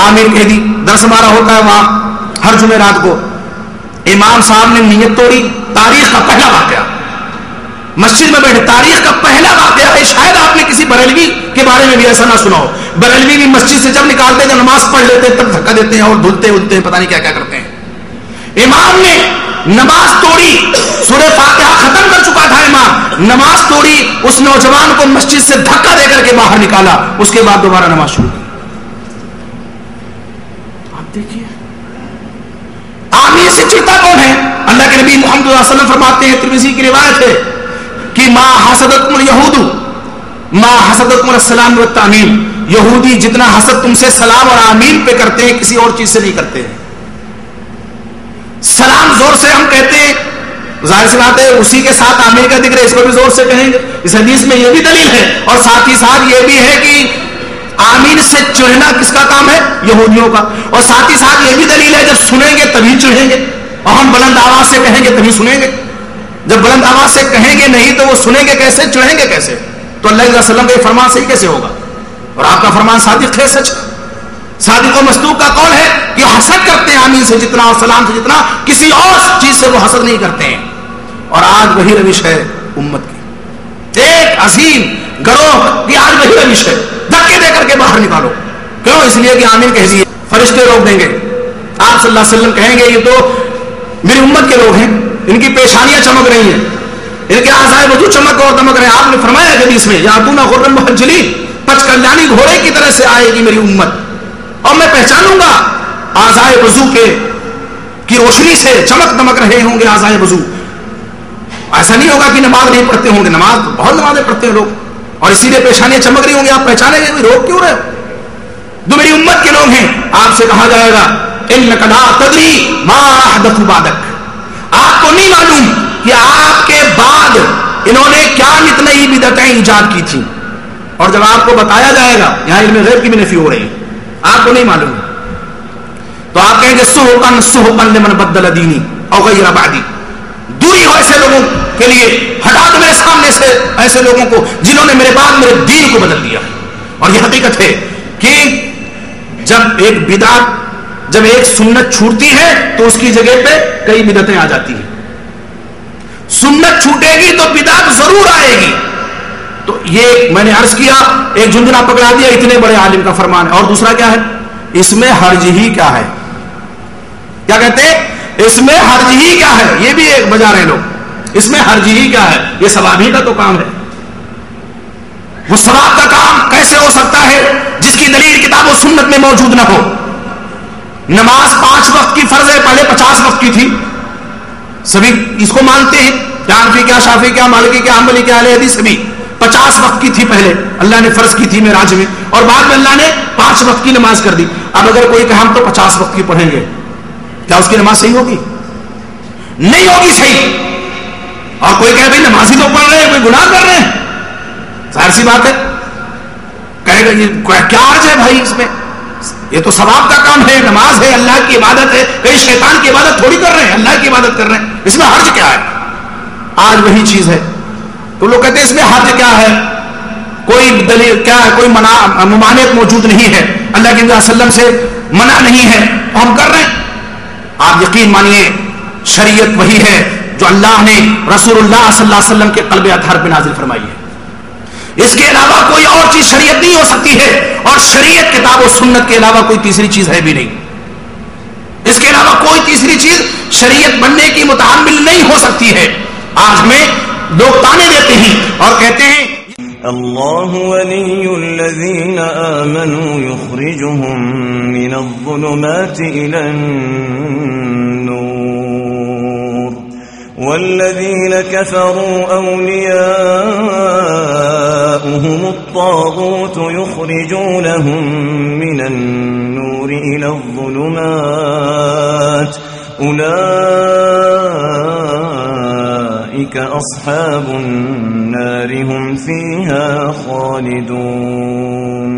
Speaker 21: آمین کہہ دی، درس ہمارا ہوتا ہے وہاں ہر جمعرات کو، امام صاحب نے نیت توڑی، تاریخ کا پہلا واقعہ، مسجد میں بیٹھے تاریخ کا پہلا واقعہ ہے. شاید آپ نے کسی بریلوی کے بارے میں بھی ایسا نہ سنا ہو، بریلوی بھی مسجد سے جب نکالتے جب نماز پڑھ لیتے تب دھکا دیتے ہیں اور دھلتے اڑتے ہیں، پتہ نہیں کیا کیا کرتے ہیں. امام نے نماز توڑی، سورہ فاتحہ ختم کر چکا تھا امام، نماز توڑی، اس نوجوان کو مسجد سے دھکا دے کر کے باہر نکالا، اس کے بعد دوبارہ نماز شروع کی. آپ دیکھیے آمین سے چڑھتا کون ہے؟ اللہ کے نبی محمد صلی اللہ علیہ وسلم فرماتے ہیں، ترمذی کی روایت ہے کہ ما حسدتکم الیہود ما حسدتکم السلام والتامین، یہودی جتنا حسد تم سے سلام اور آمین پہ کرتے ہیں کسی اور چیز سے نہیں کرتے ہیں. سلام زور سے ہم کہتے ہیں، ظاہر سی بات ہے اسی کے ساتھ آمین کا ذکر ہے، اس کو بھی زور سے کہیں گے. اس حدیث میں یہ بھی دلیل ہے اور ساتھ ہی ساتھ یہ بھی ہے کہ آمین سے چڑھنا کس کا کام ہے؟ یہودیوں کا. اور ساتھ ہی ساتھ یہ بھی دلیل ہے جب سنیں گے تبھی چڑھیں گے، اور ہم بلند آواز سے کہیں گے تبھی سنیں گے. جب بلند آواز سے کہیں گے نہیں تو وہ سنیں گے کیسے، چڑھیں گے کیسے؟ تو اللہ علیہ وسلم کا یہ فرمان صحیح کیسے ہوگا؟ اور آپ کا فرمان صادق ہے، سچ صادق و مصدوق کا قول ہے کہ حسد کرتے ہیں آمین سے جتنا اور سلام سے جتنا، کسی اور چیز سے وہ حسد نہیں کرتے ہیں. اور آج وہی روش ہے امت کی، ایک عظیم گروہ کی آج وہی روش ہے، دھکے دے کر کے باہر نکالو. کیوں؟ اس لیے کہ آمین کہہ دیے، فرشتے روک دیں گے، آپ صلی اللہ علیہ وسلم کہیں گے یہ تو میری امت کے لوگ ہیں، ان کی پیشانیاں چمک رہی ہیں، ان کے اعضائے وضو چمک اور دمک رہے ہیں. آپ نے فرمایا حدیث میں یاتون غرا محجلین، پچ کلیانی گھوڑے کی طرح سے آئے گی میری امت، اور میں پہچانوں گا اعضائے وضو کی روشنی سے چمک دمک رہے ہوں گے اعضائے وضو. ایسا نہیں ہوگا کہ نماز نہیں پڑھتے ہوں گے، نماز بہت نمازیں پڑھتے ہیں لوگ، اور اسی لیے پیشانیاں چمک رہی ہوں گی، آپ پہچانیں گے روک کیوں رہے ہو؟ جو میری امت کے لوگ ہیں. آپ سے کہا جائے گا انک لا تدری ما احدث بعدک، آپ کو نہیں معلوم کہ آپ کے بعد انہوں نے کیا نت نئی بدعتیں ایجاد کی تھیں. اور جب آپ کو بتایا جائے گا، یہاں علم غیب کی بھی نفی ہو رہی ہے، آپ کو نہیں معلوم، تو آپ کہیں گے سحقا سحقا لمن بدل دینی او غیر بعدی، دوری ہو ایسے لوگوں کے لیے، ہٹا دو میرے سامنے سے ایسے لوگوں کو جنہوں نے میرے بعد میرے دین کو بدل دیا. اور یہ حقیقت ہے کہ جب ایک بدعت، جب ایک سنت چھوٹتی ہے تو اس کی جگہ پہ کئی بدعتیں آ جاتی ہیں. سنت چھوٹے گی تو بدعت ضرور آئے گی. تو یہ میں نے عرض کیا، ایک جھنجھنا پکڑا دیا، اتنے بڑے عالم کا فرمان ہے. اور دوسرا کیا ہے؟ اس میں حرج ہی کیا ہے؟ کیا کہتے ہیں؟ اس میں حرج ہی کیا ہے؟ یہ بھی ایک بجا رہے لوگ، اس میں حرج ہی کیا ہے؟ یہ ثواب ہی کا تو کام ہے. وہ ثواب کا کام کیسے ہو سکتا ہے جس کی دلیل کتاب و سنت میں موجود نہ ہو؟ نماز 5 وقت کی فرض ہے، پہلے 50 وقت کی تھی، سبھی اس کو مانتے ہیں، حنفی کیا، شافعی کیا، مالکی کیا، حنبلی کیا، اہل حدیث سبھی 50 وقت کی تھی پہلے، اللہ نے فرض کی تھی معراج میں، اور بعد میں اللہ نے 5 وقت کی نماز کر دی. اب اگر کوئی کہ ہم تو 50 وقت کی پڑھیں گے، کیا اس کی نماز صحیح ہوگی؟ نہیں ہوگی صحیح. اور کوئی کہے بھائی نماز ہی تو پڑھ رہے ہیں، کوئی گناہ کر رہے ہیں، ظاہر سی بات ہے کہے گا یہ کیا عرض ہے بھائی اس میں؟ یہ تو ثواب کا کام ہے، نماز ہے، اللہ کی عبادت ہے، کہیں شیطان کی عبادت تھوڑی کر رہے ہیں، اللہ کی عبادت کر رہے ہیں، اس میں حرج کیا ہے؟ آج وہی چیز ہے تو لوگ کہتے ہیں اس میں حرج کیا ہے، کوئی دلیل کیا ہے، کوئی ممانعت موجود نہیں ہے، اللہ کے نبی صلی اللہ علیہ وسلم سے منع نہیں ہے تو ہم کر رہے ہیں۔ آپ یقین مانیے شریعت وہی ہے جو اللہ نے رسول اللہ صلی اللہ علیہ وسلم کے قلب اطہر پہ نازل فرمائی ہے، اس کے علاوہ کوئی اور چیز شریعت نہیں ہو سکتی ہے، اور شریعت کتاب و سنت کے علاوہ کوئی تیسری چیز ہے بھی نہیں، اس کے علاوہ کوئی تیسری چیز شریعت بننے کی متعامل نہیں ہو سکتی ہے۔ آج ہمیں لوگ تانے دیتے ہیں اور کہتے ہیں
Speaker 20: اللہ ولی الذین آمنوا یخرجهم من الظلمات الى النور والذین كفروا اولیاؤهم الطاغوت یخرجونهم من النور الى الظلمات أولئك أصحاب النار هم فيها خالدون